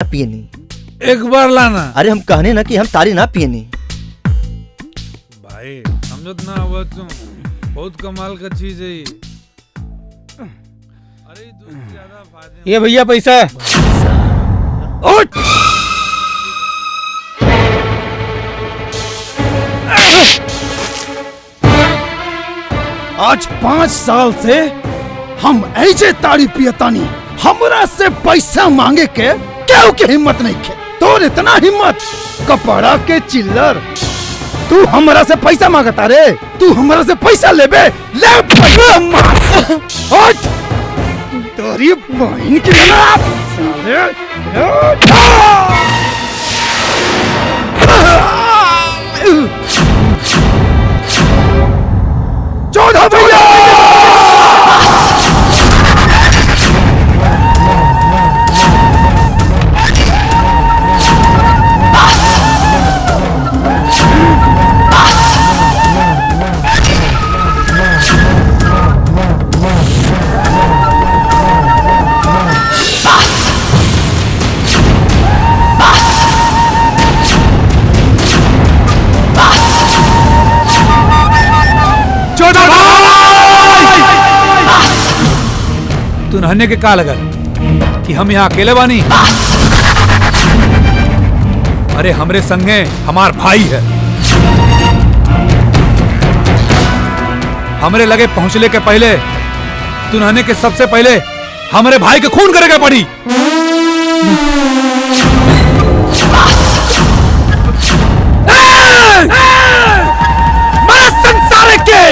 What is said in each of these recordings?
पिए नहीं। एक बार लाना। अरे हम कहने ना कि हम तारी ना पिए नहीं। भाई समझत ना हुआ तुम, बहुत कमाल का चीज है ये। अरे दूध से ज्यादा फायदे। ये भैया पैसा है। उठ! आज 5 साल से हम ऐसे ताड़ी पियतानी, हमरा से पैसा मांगे के केहू के हिम्मत नहीं के। तोर इतना हिम्मत, कपड़ा के चिल्लर, तू हमरा से पैसा मांगता रे? तू हमरा से पैसा लेबे? ले पैसा मार। उठ! तोरी बहन की जोधा भैया! तू नहने के का लगल कि हम यहाँ अकेले बानी? अरे हमरे संगे हमार भाई है। हमरे लगे पहुंचले के पहले तू नहने के सबसे पहले हमरे भाई के खून करेगा पड़ी। मारा संसार के!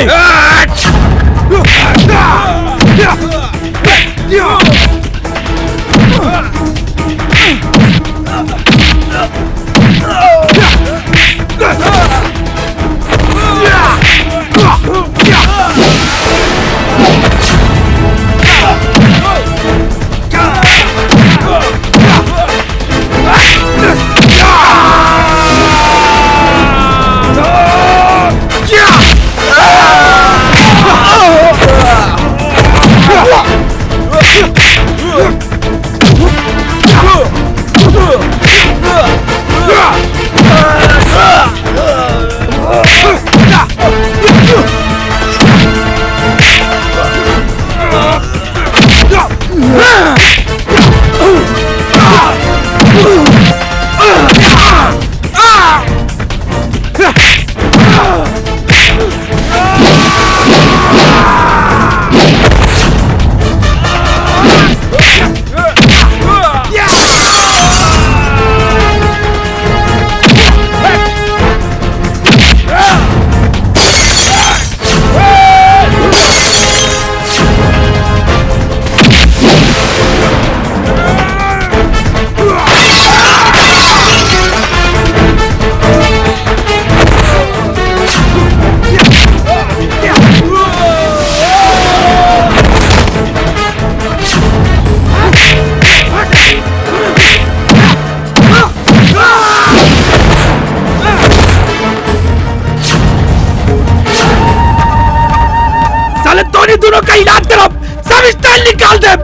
दोनों का इलाज करो, सब स्टाइल निकाल दे।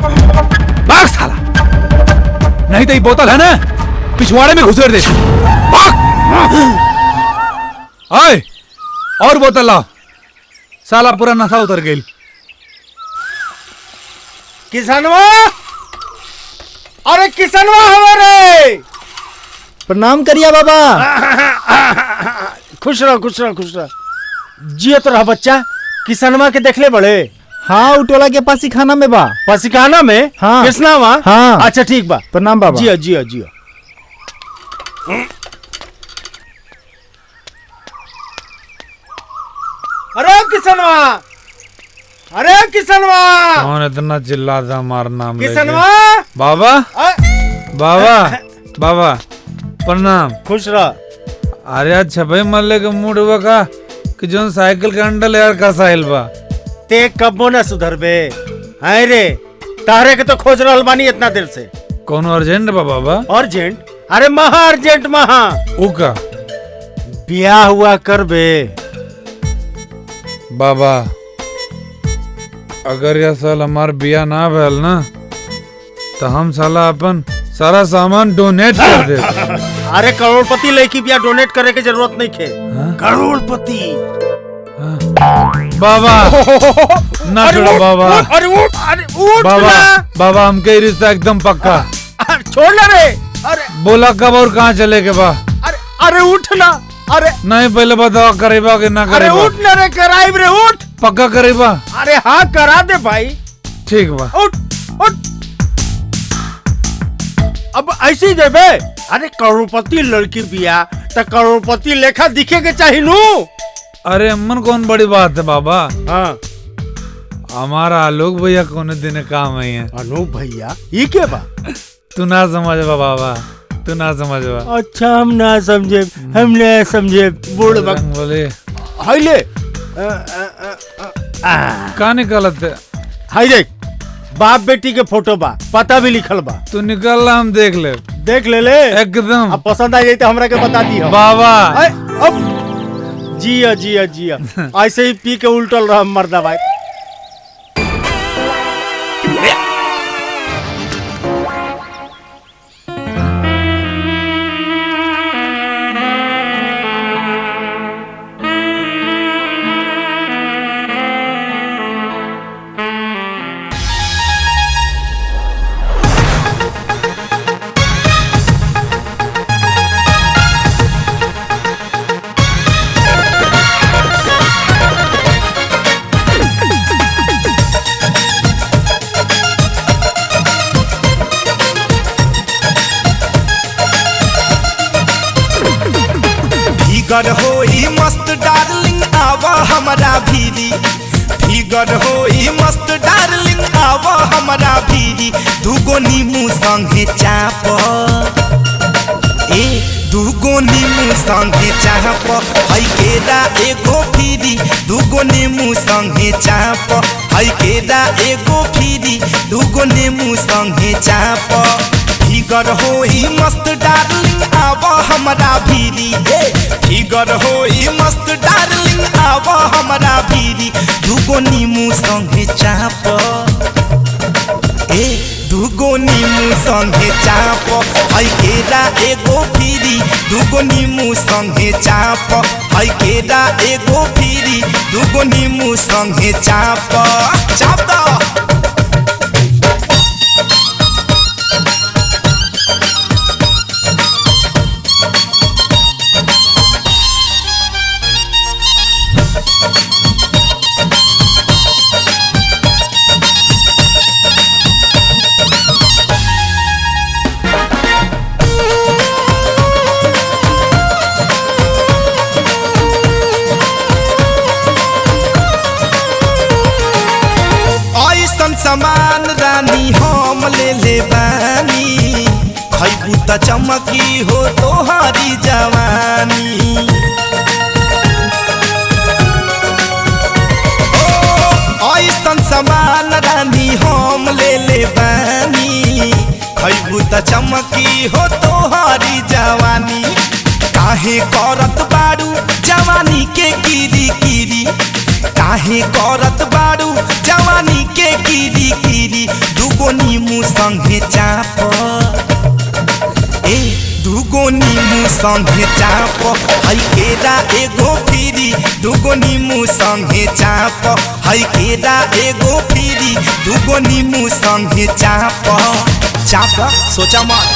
भाग साला, नहीं तो ये बोतल है ना पिछवाड़े में घुसेड़ दे। भाग! आए और बोतल लाओ, साला पूरा नशा उतर गई। किसनवा, अरे किसनवा हमारे प्रणाम करिया बाबा। खुश रहो खुश रहो खुश रहो। जियत रहा बच्चा। किसनवा के देखले बड़े? हाँ, उटोला के पासीखाना में बा। पासीखाना में? हाँ। किसनवा? हाँ। अच्छा ठीक बा। प्रणाम बाबा। जियो जियो जियो। अरे किसनवा, अरे किसनवा, कौन इतना चिल्लाता मार नाम लेके? किसनवा बाबा बाबा बाबा प्रणाम। खुश रह। अरे आज छपे मल्ले के मूड हुआ का कि जोन साइकिल का अंडल यार का साहिल बा। ते कबो न सुधरबे। हाय रे, तारे के तो खोज रहल बानी इतना देर से। कौन अर्जेंट बा बाबा? अर्जेंट? अरे महा अर्जेंट महा। उका ब्याह हुआ करबे। बाबा अगर यह साल हमार बिया ना भैल ना तो हम साला अपन सारा सामान डोनेट कर दे। अरे करोड़पति लड़की बिया डोनेट करे के जरूरत नहीं खे। करोड़पति बाबा ना छोड़ो बाबा। अरे उठ बाबा ना। बाबा हमके रिश्ता एकदम पक्का। छोड़ ना रे। अरे बोला कब और कहाँ चले के बा? अरे उठ ना। अरे नहीं पहले बताओ करेबा कि ना अरे करेबा? उठ ना रे, कराइब रे, उठ। पक्का करेबा? अरे हाँ करा दे भाई। ठीक बा। उठ उठ। अब ऐसे ही देबे। अरे करोड़पति लड़की बिया तो करोड़पति लेखा दिखे के चाहिए नू। अरे अम्मन कौन बड़ी बात है बाबा। हाँ हमारा आलोक भैया कौन दिन काम आई है। अनूप भैया ये क्या बा? तू ना समझबा बाबा, तू ना समझबा। अच्छा हम ना समझे, हम ना समझे। बूढ़ रंग बोले हाय ले। का निकालत है? हाय देख, बाप बेटी के फोटो बा, पता भी लिखल बा। तू निकल ला, हम देख ले। देख ले ले एकदम। अब पसंद आ जाए तो हमरा के बता दी बाबा। अब जिया जिया जिया ऐसे ही पी के उल्टल रहा मर्दा भाई। फिगर होई मस्त डार्लिंग आवा हमारा भीरी। फिगर होई मस्त डार्लिंग आवा हमारा भीरी। दूगो नीमू संगे चाप, ए दूगो नीमू संगे चाप। हई केरा एगो फिरी, दूगो नीमू संगे चाप। हई केरा एगो फिरी, दूगो नीमू संगे चाप। फिगर होई मस्त डार्लिंग आवा हमारा भीरी। फिगर होई मस्त डार्लिंग आवा हमारा भीरी। दूगो नीमू संगे चाप, ए दूगो नीमू संगे चाप। हई केरा एगो फिरी, दूगो नीमू संगे चाप। हई केरा एगो फिरी, दूगो नीमू संगे चाप। चाप दो। समान रानी हम ले ले बानी। खैबू त चमकी हो तोहारी जवानी। ओ ऐसन समान रानी हम ले ले बानी। खैबू त चमकी हो तोहारी जवानी। काहे करत बारू जवानी के कीरी कीरी। काहे करत बारू जवानी के कीरी कीरी। दूगो नीमू संगे चाप, ए दूगो नीमू संगे चाप। हई केरा एगो फिरी, दूगो नीमू संगे चाप। हई केरा एगो फिरी, दूगो नीमू संगे चाप। चाप सोचा मत।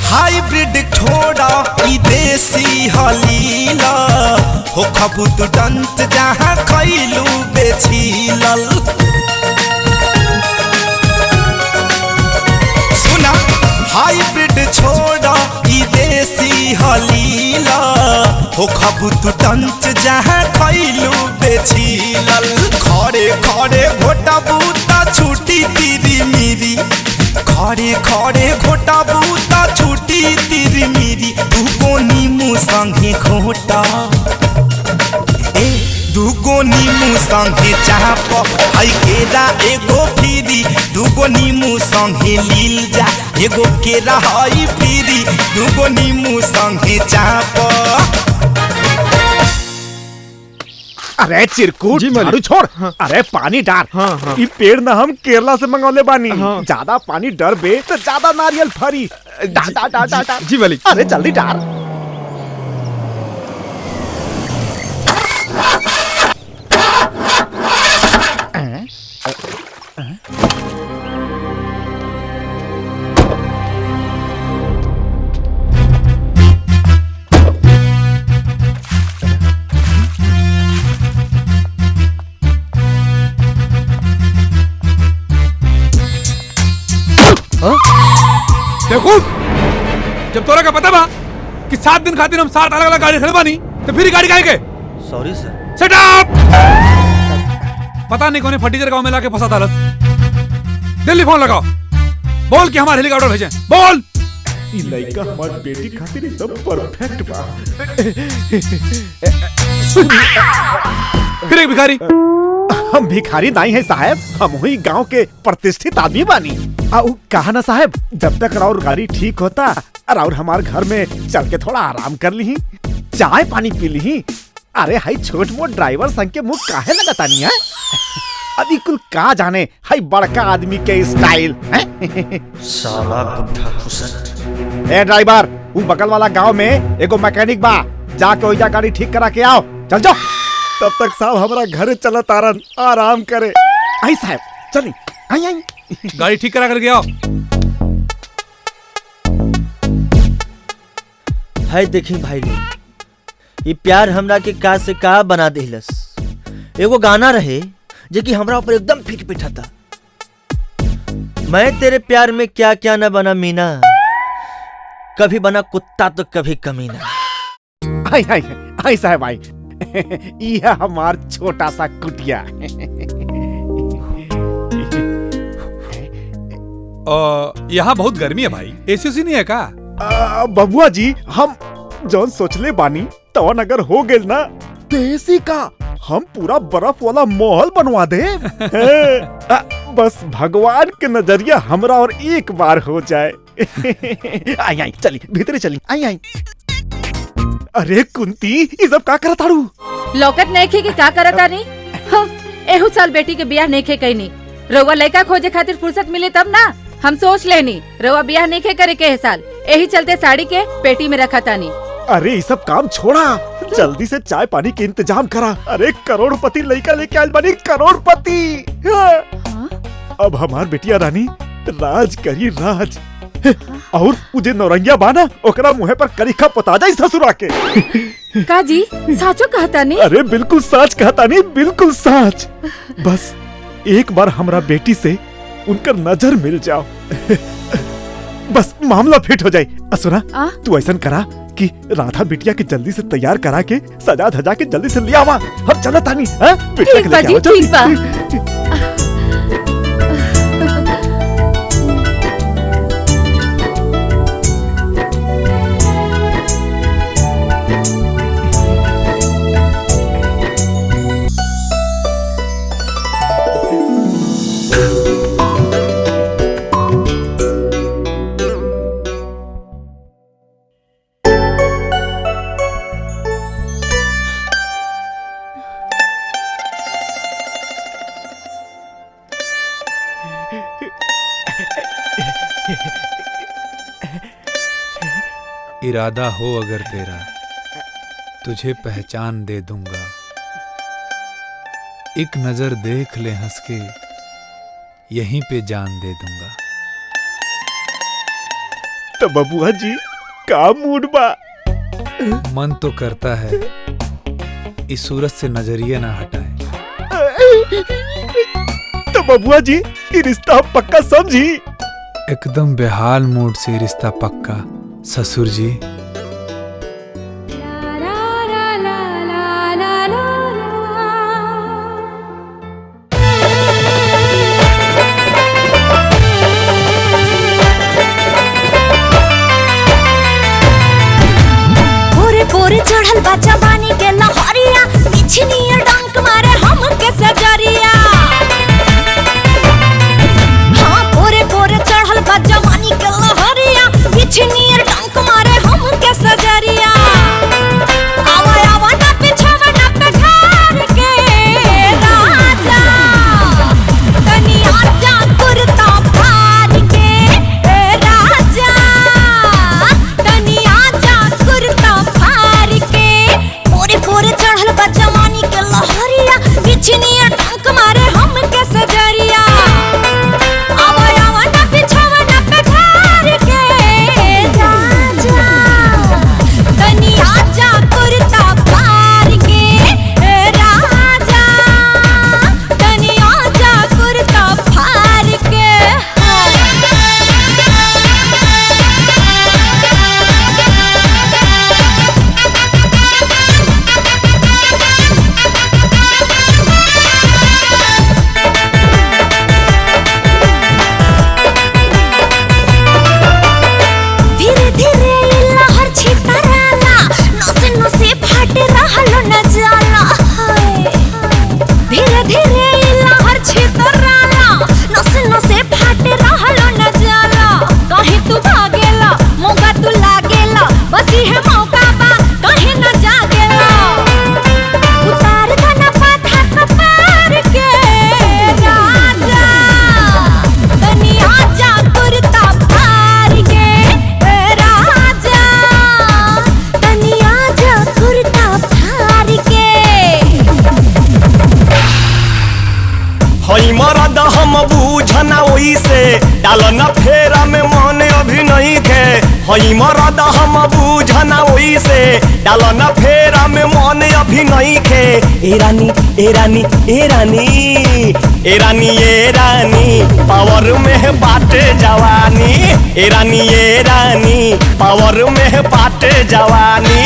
हाइब्रिड छोड़ा ई देसी हलीला। हो खबूत डंत जहाँ खैलू बेछीलल। सुना हाइब्रिड छोड़ा ई देसी हलीला। हो खबूत डंत जहाँ खैलू बेछीलल। खड़े खड़े घोटा बूता छूटी तीरी मीरी। खड़े खड़े घोटा बूता छूटी तीरी मीरी। दूगो नीमू संगे घोटा, ए दूगो नीमू संगे चाप हई केरा एगो फ्री दूगो नीमू संगे लील जा एगो केरा हई फ्री दूगो नीमू संगे चाप। अरे चिरकुट झाड़ू छोड़। अरे पानी डाल। ये पेड़ ना हम केरला से मंगौले बानी। ज्यादा पानी डर बे तो ज्यादा नारियल फरी। डाल डाल डाल डाल डाल। जी वाली। अरे जल्दी डाल। देखो जब तोरा का पता बा कि 7 दिन खातिर हम 7 अलग अलग गाड़ी खड़े बानी तो फिर गाड़ी काहे के? Sorry sir. Set up. पता नहीं कौन फटीचर गांव में लाके फंसा था। दिल्ली फोन लगाओ, बोल कि हमारे हेलीकॉप्टर भेजें। बोल। ई लड़का हमारी बेटी खातिर एकदम परफेक्ट बा। फिर एक भिखारी। हम भिखारी नहीं है साहब, हम वही गांव के प्रतिष्ठित आदमी बानी। कहा ना साहब, जब तक राउर गाड़ी ठीक होता और हमारे घर में चल के थोड़ा आराम कर ली, चाय पानी पी ली। अरे हाई छोट मोट ड्राइवर संग के मुंह काहे लगता नहीं है? अभी कुल का जाने हाई बड़का आदमी के स्टाइल। साला बुढ़ा खुसट। ए ड्राइवर, वो बगल वाला गांव में एगो मैकेनिक बा, जाके ओइजा गाड़ी ठीक करा के आओ। चल जाओ। तब तक साहब हमारा घर चला तारन आराम करे। आई साहब चली। आई आई गाड़ी ठीक करा करके आओ। है देखी भाई लोग, ये प्यार हमरा के का से का बना देहलस। एगो गाना रहे जे कि हमरा ऊपर एकदम फिट पिठा था। मैं तेरे प्यार में क्या क्या न बना मीना, कभी बना कुत्ता तो कभी कमीना। आई आई आई साहब आई। यह हमार छोटा सा कुटिया। यहाँ बहुत गर्मी है भाई, एसी नहीं है का? बबुआ जी, हम जौन सोचले बानी तवन अगर हो गेल ना तो एसी का हम पूरा बर्फ वाला महल बनवा दे। बस भगवान के नजरिया हमरा और एक बार हो जाए। आई आई चली भीतरे चली। आई आई। अरे कुंती, ये सब का करत तारू? लौकत नहीं खे कि का करत तानी? एहू साल बेटी के बियाह नहीं खे कईनी। रउआ लड़का खोजे खातिर फुर्सत मिले तब ना हम सोच लेनी रउआ बियाह नहीं खे करे के साल। यही चलते साड़ी के पेटी में रखा तानी। अरे ये सब काम छोड़ा, जल्दी से चाय पानी के इंतजाम करा। अरे करोड़पति लड़का लेके आयल बानी, करोड़पति। अब हमार बेटिया रानी राज करी राज। और मुझे नौरंगिया बाना ओकरा मुहे पर करीखा पता जाई ससुरा के। का जी साचो कहता नहीं? अरे बिल्कुल सच कहता नहीं, बिल्कुल सच। बस एक बार हमरा बेटी से उनका नजर मिल जाओ, बस मामला फिट हो जाए। असुरा तू ऐसा करा कि राधा बिटिया के जल्दी से तैयार करा के सजा धजा के जल्दी से लिया आवा। हम चला तानी। बिटिया के लेके आओ जल्दी। इरादा हो अगर तेरा, तुझे पहचान दे दूंगा। एक नजर देख ले हंस के, यहीं पे जान दे दूंगा। तो बबुआ जी का मूड बा? मन तो करता है इस सूरत से नजरिए ना हटाए। तो बबुआ जी ये रिश्ता पक्का समझी? एकदम बेहाल मूड से रिश्ता पक्का ससुर जी। पूरे पूरे चढ़ल बा जवानी के लहरिया, बिछनी डंक बस ये मौका बा कहीं न जागेला उतार दना पाथा कपार के राजा तनी आजा कुर्ता फाड़ के राजा तनी आजा कुर्ता फाड़ के हई मरद हम बूझना ओई से डालन फेरा में मन अभी नहीं खे हई मरद हम बूझना ओई से डालन फेरा में मन अभी नहीं खे ए रानी ए रानी ए रानी ए रानी ए रानी पावर में बाटे जवानी ए रानी ए रानी पावर में बाटे जवानी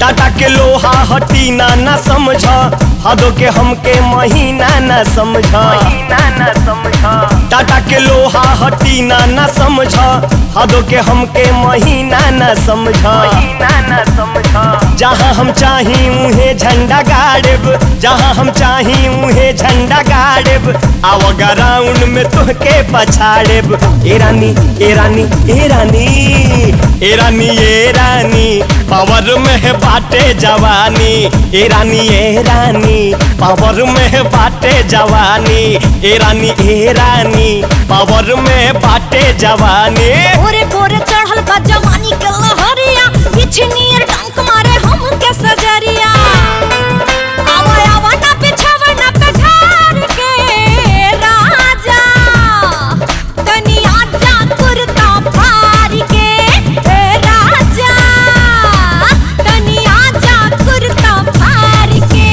टाटा के लोहा हटी ना समझ हदो के हमके महीना न समझ टाटा के लोहा हटी ना समझ हदो के हमके महीना न समझ जहाँ हम चाही उहे झंडा गाड़ब जहाँ हम चाही उहे झंडा गाड़ब आव ग्राउंड में तुहके पछाड़ब ए रानी ए रानी ए रानी ए रानी ए रानी पावर में बाटे जवानी ए रानी ए रानी पावर में बाटे जवानी ए रानी पावर में बाटे जवानी ओरे गोरे चढ़ल बा जवानी के लहरिया बिछनियर डंक मारे हम के सजरिया आवा आवा ना बिछावा ना पठार के राजा तनी आजा कुर्ता फाड़ के राजा तनी आजा कुर्ता फाड़ के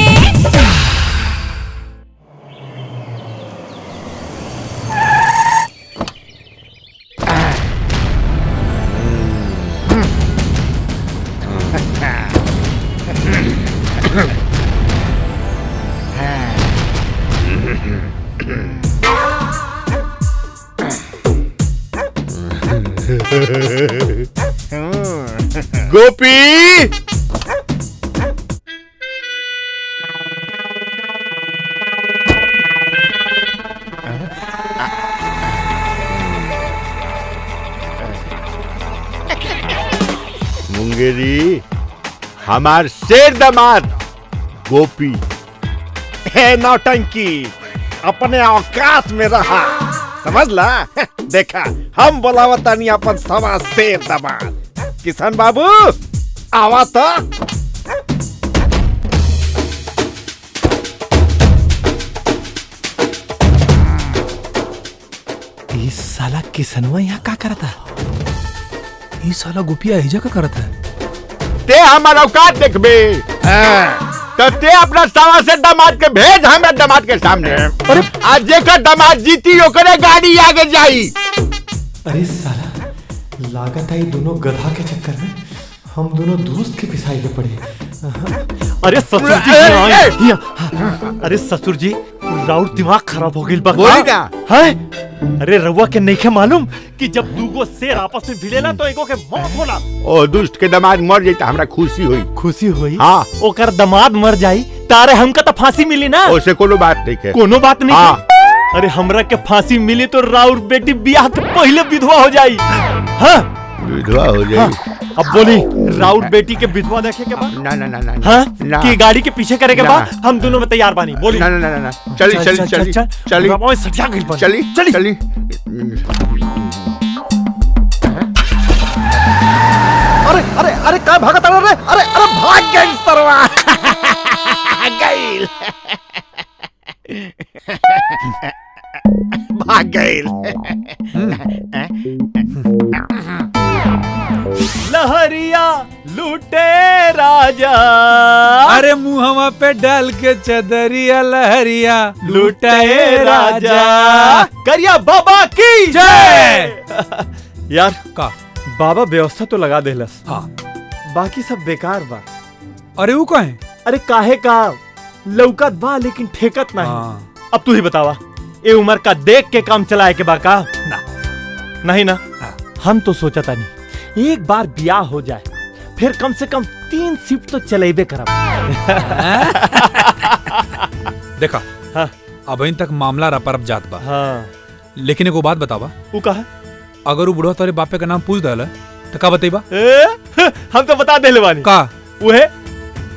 गोपी मुंगेरी हमार शेर दामाद गोपी है नौटंकी अपने औकात में रहा समझला देखा हम बोलावतानी अपन सवा शेर दामाद किशन बाबू आवा तो ये साला किसनवा यहाँ का करता ये साला गुपिया एजा का करता ते हमार औकात देखबे तो ते अपना सवा से दामाद के भेज हमें दामाद के सामने अरे आज जेकर दामाद जीती ओकरे गाड़ी आगे जाई अरे साला लागत है दोनों गधा के चक्कर में हम दोनों दोस्त के पिसाई के पड़े। अरे ससुर जी अरे ससुर जी राउर दिमाग खराब हो गई बोली ना है। अरे रउआ के नहीं के मालूम कि जब दूगो शेर आपस में भिड़ेला तो एगो के मौत होला। ओ दुष्ट के दामाद मर जाई त हमरा खुशी हुई खुशी हुई हाँ ओकर दामाद मर जाई तारे हमका तो फांसी मिली ना ओसे कोनो बात नहीं है कोनो बात नहीं हाँ। है। अरे हमरा के फांसी मिली तो राउर बेटी ब्याह के पहले विधवा हो जाई। हाँ विधवा हो जाई हाँ। अब बोली राउर बेटी के विधवा देखे के बाद ना ना ना ना हाँ ना। कि गाड़ी के पीछे करे के ना। बाद हम दोनों में तैयार बानी बोली ना ना ना ना चली चली चली चली सटिया गई बानी। चली चली चली अरे अरे अरे का भागत रे अरे अरे भाग गई सरवा गई भाग गई लहरिया लूटे राजा अरे मुहवा पे डाल के चदरिया लहरिया लूटे राजा करिया बाबा की जय। यार का बाबा व्यवस्था तो लगा देलस हाँ बाकी सब बेकार बा। अरे वो कहे अरे काहे का लौकत बा लेकिन ठेकत नहीं। हाँ। अब तू ही बतावा ए उम्र का देख के काम चलाए के बा का ना नहीं ना हाँ। हम तो सोचा था नहीं एक बार ब्याह हो जाए फिर कम से कम 3 शिफ्ट तो चलेबे करब। देखा हाँ। अभी तक मामला रपरप जात बा। हाँ। लेकिन एगो बात बतावा, वो कहा अगर वो बुढ़वा तोरे बापे का नाम पूछ दल तो का बतेबा? हम तो बता देले बानी का वो है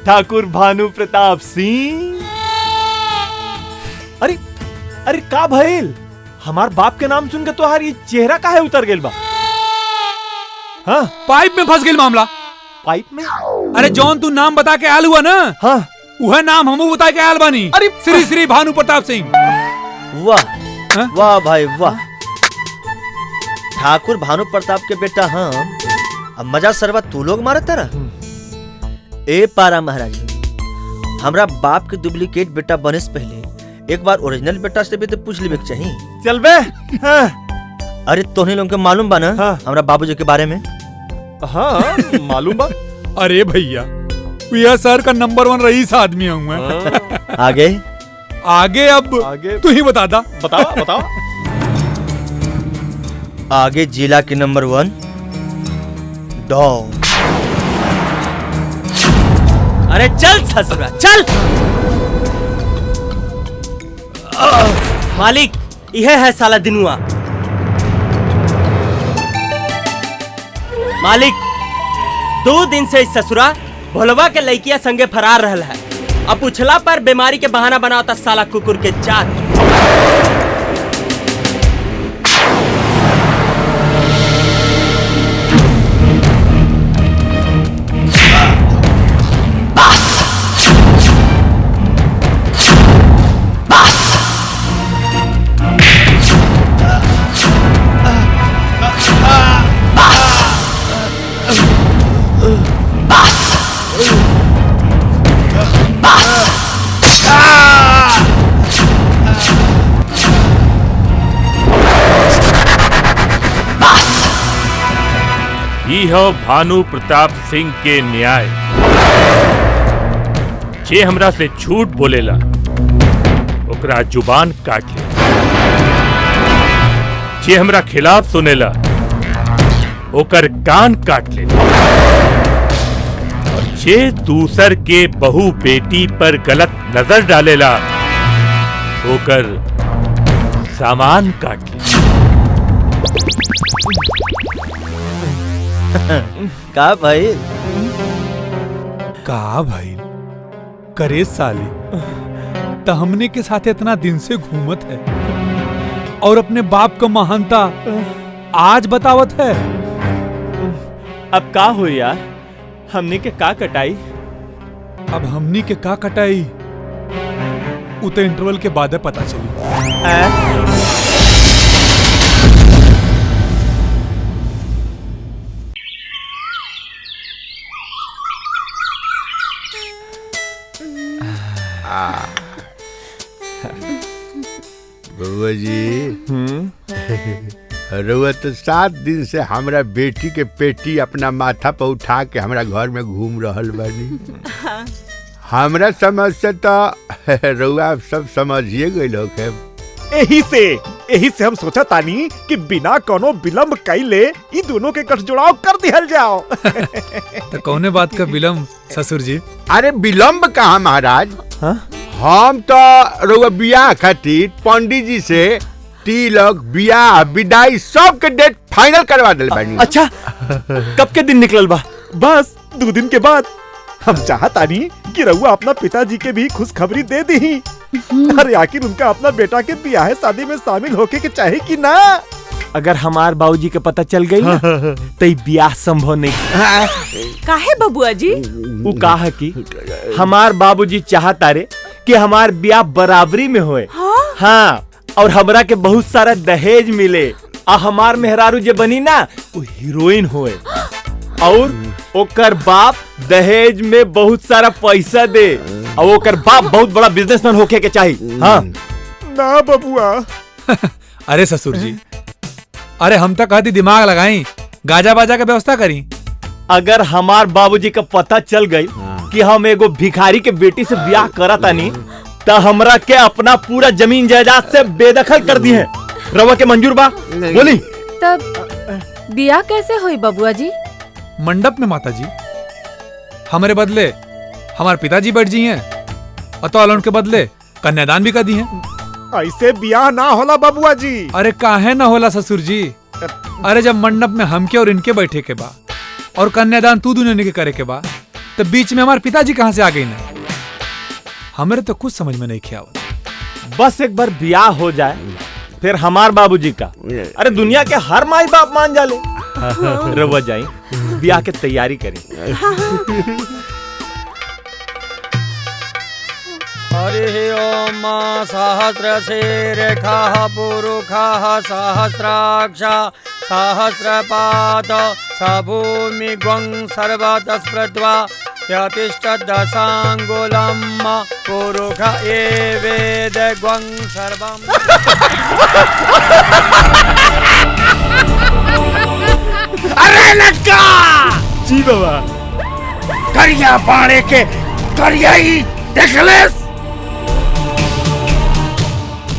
ठाकुर भानु प्रताप सिंह। अरे अरे का भइल, हमार बाप के नाम सुन के तोहार ये चेहरा काहे उतर गेल बा? हाँ, पाइप में फंस गई मामला। पाइप में? अरे जौन तू नाम बता के आयल हुआ ना, हाँ, वह नाम हमू बता के आयल बानी। अरे श्री श्री भानु प्रताप सिंह। वाह हाँ? वाह भाई वाह। ठाकुर भानु प्रताप के बेटा हम, अब मजा सरवा तू लोग मारत तारा। ए पारा महाराज, हमरा बाप के डुप्लीकेट बेटा बने से पहले एक बार ओरिजिनल बेटा से भी तो पूछ लेबे के चाहिए। चल बे। हाँ। अरे तोहनी लोग के मालूम बा ना हाँ। हमरा बाबूजी के बारे में? हाँ मालूम बा। अरे भैया, भैया सर का नंबर 1 रईस आदमी हूँ मैं। आगे आगे अब आगे तू ही बता दा। बताओ बताओ। आगे जिला के नंबर 1 डॉन। अरे चल ससुरा चल। मालिक यह है साला दिनुआ। मालिक 2 दिन से इस ससुरा भोलवा के लड़किया संगे फरार रहल है। अब पूछला पर बीमारी के बहाना बनावता साला कुकुर के जात। ई हो भानु प्रताप सिंह के न्याय। जे हमरा से झूठ बोलेला ओकरा जुबान काट ले, जे हमरा खिलाफ सुनेला ओकर कान काट ले, और जे दूसर के बहू बेटी पर गलत नजर डालेला ओकर सामान काट ले। का भाई? का भाई करे साले, तो हमने के साथ इतना दिन से घूमत है और अपने बाप का महानता आज बतावत है। अब का हो यार, हमने के का कटाई? अब हमनी के का कटाई उ तो इंटरवल के बाद पता चली। बउआ जी, रउआ तो 7 दिन से हमरा बेटी के पेटी अपना माथा पर उठा के हमरा घर में घूम रहल बानी। हमरा समझ से तो रउआ सब समझिए गइल होखे। यही से हम सोचा तानी कि बिना कोनो विलंब कइले ई दोनों के गठजोड़ाव कर दिहल जाओ। तो कौने बात का विलम्ब ससुर जी? अरे विलंब कहाँ महाराज। हाँ? हम तो रउआ बियाह खातिर पंडित जी से तिलक, बियाह, विदाई सब के डेट फाइनल करवा दिल बानी। अच्छा, कब के दिन निकलल बा? बस 2 दिन के बाद। हम चाहतानी कि रउआ अपना पिताजी के भी खुशखबरी दे दी। अरे आखिर उनका अपना बेटा के ब्याह शादी में शामिल होके के चाहे कि ना। अगर हमार बाबूजी के पता चल गई ना तो ये ब्याह संभव नहीं। काहे बबुआ जी? वो कहा कि हमार बाबूजी चाहता रे कि हमार ब्याह बराबरी में होए। हाँ, और हमरा के बहुत सारा दहेज मिले, और हमार मेहरारू जे बनी ना वो हीरोइन होए, और ओकर बाप दहेज में बहुत सारा पैसा दे, और ओकर बाप बहुत बड़ा बिजनेसमैन होके के चाहिए। हाँ ना बबुआ। अरे ससुर जी, अरे हम तो कहती दिमाग लगाई, गाजा बाजा का व्यवस्था करी। अगर हमार बाबूजी का पता चल गई कि हम एगो भिखारी के बेटी से ब्याह करतानी तो हमरा के अपना पूरा जमीन जायदाद से बेदखल कर दी है। रवा के मंजूर बा? बोली। तब बिया कैसे हुई बबुआ जी? मंडप में माता जी। हमारे बदले हमारे पिताजी बैठ जी हैं और तो उनके बदले कन्यादान भी कर दी हैं। ऐसे ब्याह ना होला बबुआ जी। अरे काहे ना होला ससुर जी। अरे जब मंडप में हमके और इनके बैठे के बा और कन्यादान तू दोनों ने के करे के बा तो बीच में हमारे पिताजी कहाँ से आ गई ना। हमारे तो कुछ समझ में नहीं किया। बस एक बार ब्याह हो जाए फिर हमार बाबूजी का अरे दुनिया के हर माई बाप मान जाले। रवा जाई ब्याह के तैयारी करी। हरि ओम सहस्रशीर्षः पुरुषः सहस्राक्ष सहस्रपाद सभूमिग्वं सर्वतस्पृष्ट्वा यतिष्ठदशाङ्गुलं पुरुष एवेदग्वं सर्वम्। अरे लड़का जी बाबा। करिया पाड़े के करिया ही देख लेस।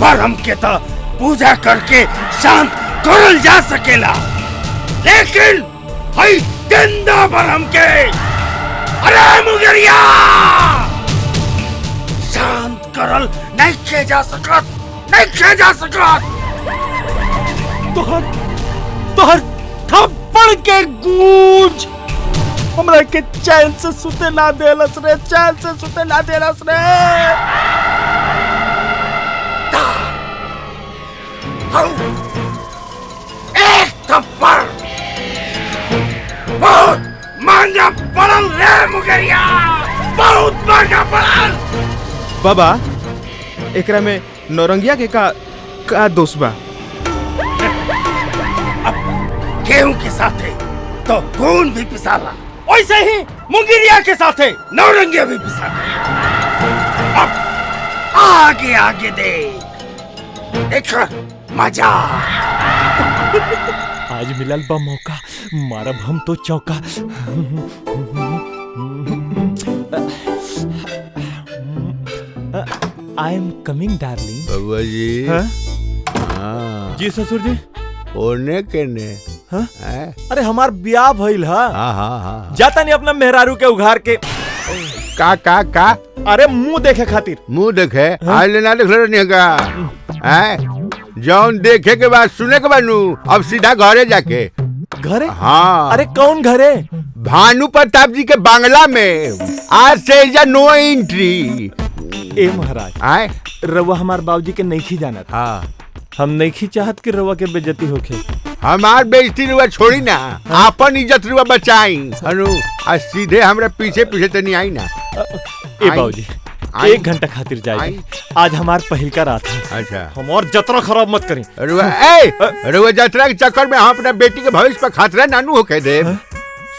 पर हमके तो पूजा करके शांत करल जा सकेला लेकिन हई गंदा पर हमके अरे मुगरिया शांत करल नहीं खे जा सकत। तोहर थप्पड़ के गूंज हमरा के चैन से सुते ना देलस रे। एक थप्पड़ बहुत महंगा पड़ल रे मुगरिया, बहुत महंगा पड़ल। बाबा एकरा में नौरंगिया के का दोष बा? अब गेहूं के साथे तो खून भी पिसाला, वैसे ही मुंगिरिया के साथे नौरंगिया भी पिसाला। अब आगे आगे देख मजा। आज मिलल बा मौका, मारब हम तो चौका। I am coming darling. बबुआ जी। हाँ? हाँ। जी ससुर जी। ओने केने? हाँ? अरे हमार ब्याह भइल हा। हाँ। जाता नहीं अपना मेहरारू के उघार के। का? अरे मुंह देखे खातिर। मुंह देखे? आज लेना देख रहे का? जौन देखे के बाद सुने के बाद नू अब सीधा घरे जाके। घरे? हाँ। अरे कौन घरे? भानु प्रताप जी के बांग्ला में। आज से इजा नो एंट्री। ए महाराज रवा हमार बाबूजी के नहीं जाना था। हाँ। हम नहीं चाहत कि रवा के बेइज्जती होखे। हमार बेइज्जती रुआ छोड़ी ना, आपन इज्जत रुआ बचाई। अनु आज सीधे हमरा पीछे तो नहीं आई ना। ए बाबूजी 1 घंटा खातिर जाए। आज हमार पहिल का रात है। अच्छा। हमार जतरा खराब मत करी। रुआ जतरा के चक्कर में हम अपना बेटी के भविष्य पर खतरा नानू होके दे।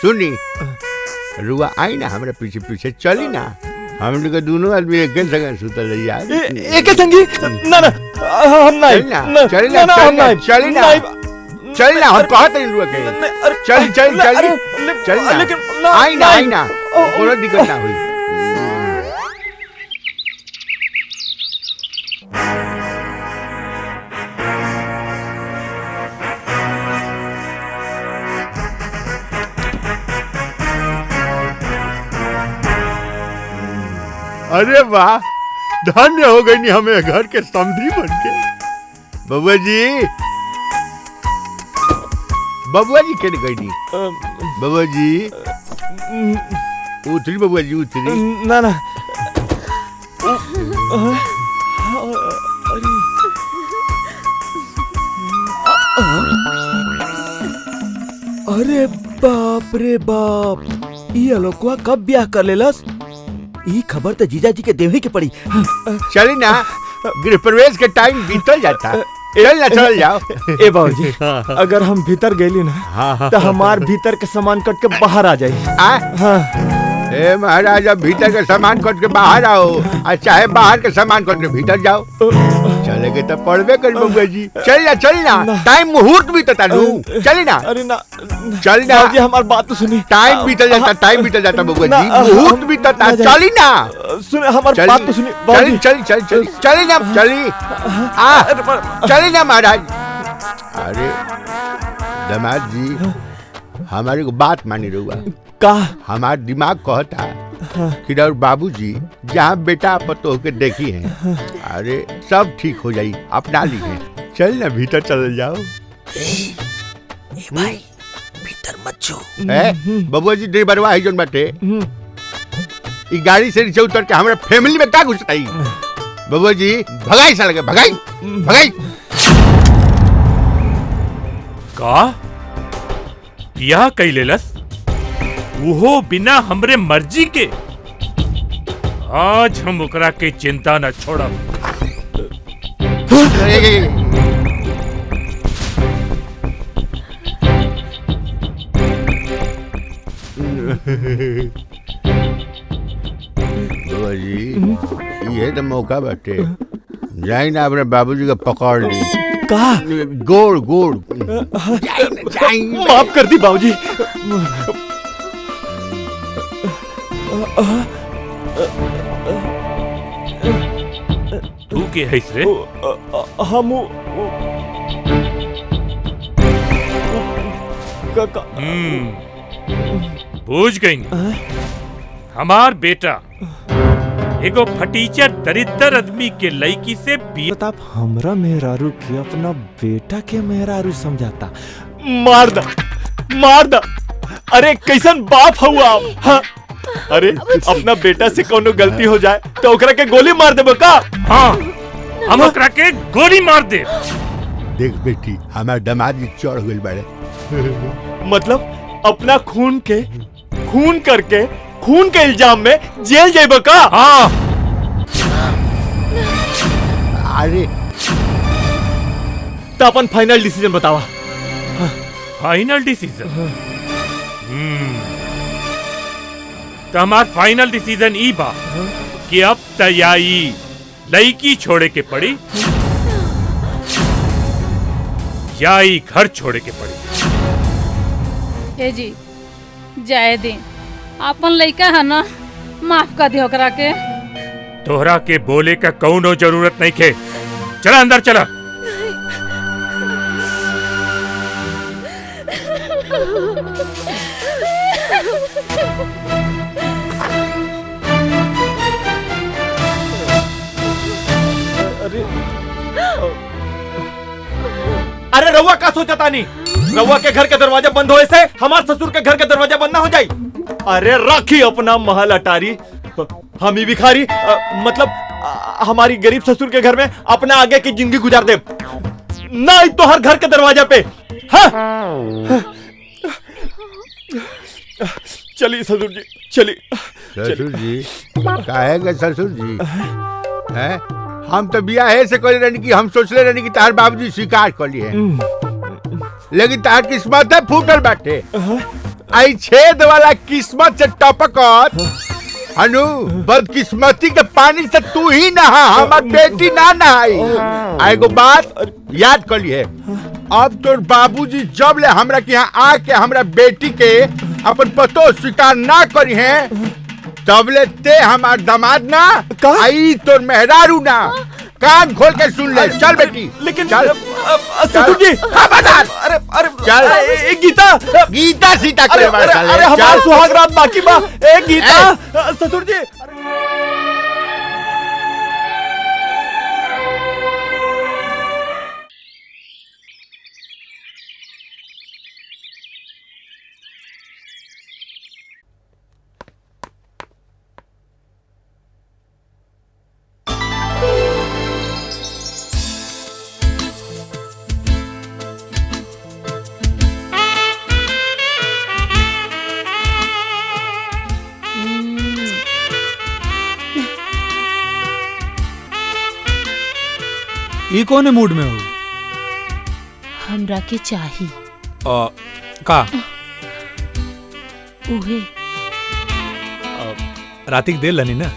सुनी रुआ आई ना हमरा पीछे चली ना। हम लोग दोनों आदमी एक संग सुतल यार। एक संगी ना हम नहीं चली ना हम कहत नहीं रुआ के। चल लेकिन आई ना कोनो दिक्कत ना हुई। अरे वाह, धन्य हो गई नहीं हमें घर के समधी बन के। बबुआ जी के गई नहीं। बबुआ जी उतरी। बबुआ जी उतरी ना। अरे बाप रे बाप, ये लोगवा कब ब्याह कर लेलस? ई खबर तो जीजा जी के देवे के पड़ी। चली ना, गृह प्रवेश के टाइम बीतल जाता। चल जाओ। ए बाबूजी अगर हम भीतर गए ना तो हमार भीतर के सामान कट के बाहर आ जाये। ए महाराज अब भीतर के सामान कट के बाहर आओ और चाहे बाहर के सामान कट के भीतर जाओ। चलेगे तो पढ़वे कर बबुआ जी। चल ना टाइम मुहूर्त भी तो चली ना। अरे ना चल ना जी हमार बात तो सुनी। टाइम बीतल जाता बबुआ जी। मुहूर्त भी तो चली ना। सुन हमार बात तो सुनी। चली ना चली ना महाराज। अरे दामाद जी हमारी को बात मानी रहुआ का हमारा दिमाग कहता कि और बाबूजी जहाँ बेटा पतो के देखी हैं अरे सब ठीक हो जाई अपना ली है चल ना भीतर चल जाओ भाई भीतर मत छो बबुआ जी ड्राइवरवा है जोन बाटे ई गाड़ी से नीचे उतर के हमारा फैमिली में का घुस आई बबुआ जी भगाई साल के भगाई भगाई का यह कैलेलस वो बिना हमरे मर्जी के आज हम ओकरा के चिंता न छोड़ब बाबा जी ये तो मौका बाटे जाई ना अपने बाबूजी का पकड़ ली का गोड़ गोड़ जाई माफ कर दी बाबूजी। तू के है रे हम बूझ गई हमार बेटा एगो फटीचर दरिद्र आदमी के लड़की से प्रताप हमरा मेहरारू के अपना बेटा के मेहरारू समझाता। मार दा अरे कैसन बाप हुआ आप हाँ? अरे अपना बेटा से कोनो गलती हो जाए तो ओकरा के गोली मार देबो का? हाँ हम ओकरा के गोली मार दे। देख बेटी हमार दामाद जी चढ़ गइल बाड़े मतलब अपना खून करके खून के इल्जाम में जेल जाइबो का? हाँ अरे तो अपन फाइनल डिसीजन बतावा। फाइनल डिसीजन तो हमार फाइनल डिसीजन ई बा कि अब तैयारी लड़की छोड़े के पड़ी या ई घर छोड़े के पड़ी। ए जी जाए दे अपन लइका है ना माफ कर दे ओकरा के। तोहरा के बोले का कौनो जरूरत नहीं खे चला अंदर चला। अरे रउआ का सोचा तानी रउआ के घर के दरवाजा बंद होए से हमार ससुर के घर के दरवाजा बंद ना हो जाई। अरे राखी अपना महल अटारी हम ही भिखारी मतलब हमारी गरीब ससुर के घर में अपना आगे की जिंदगी गुजार दे ना तो हर घर के दरवाजा पे। हाँ? चलिए ससुर जी चलिए। ससुर जी काहे गए ससुर जी हैं हम तो बिया है से करे रहनी कि हम सोचले रहनी कि तार बाबूजी स्वीकार कर लिए लेकिन तार किस्मत है फूटल बाटे आई छेद वाला किस्मत से टपकत अनु बदकिस्मती के पानी से तू ही नहा हमार बेटी ना नहाई। एगो बात याद कर लिए अब तोर बाबूजी जब ले हमरा के यहाँ आके हमरा बेटी के अपन पतो स्वीकार ना करी है तब ले ते हमार दामाद ना आई तोर मेहरारू ना कान खोल के सुन ले। चल बेटी लेकिन चल ससुर जी खबरदार। अरे अरे चल गीता सीता करे अरे हमारा सुहाग रात बाकी बा। ए गीता ससुर जी ई कौन मूड में हो? हमरा के चाही का उहे रातिक देर लनी ना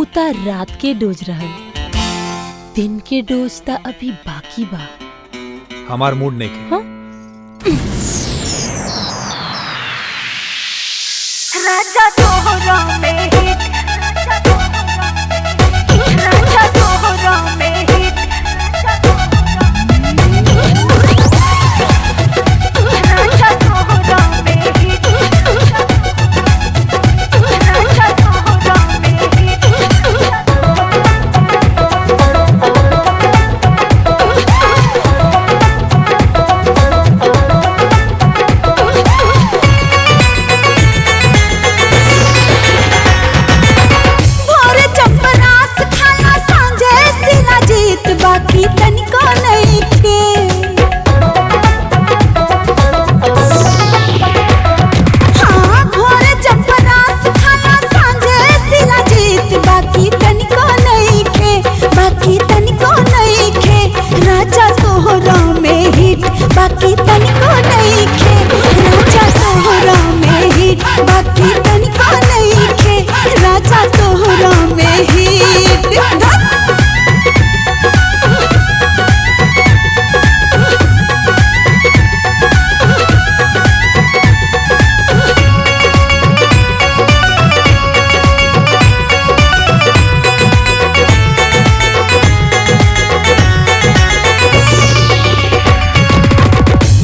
उता रात के डोज रहल दिन के डोज ता अभी बाकी बा। हमार मूड नहीं के। हाँ? राजा तोहरा में हिट राजा तोहरा में हिट तोहरा में हिट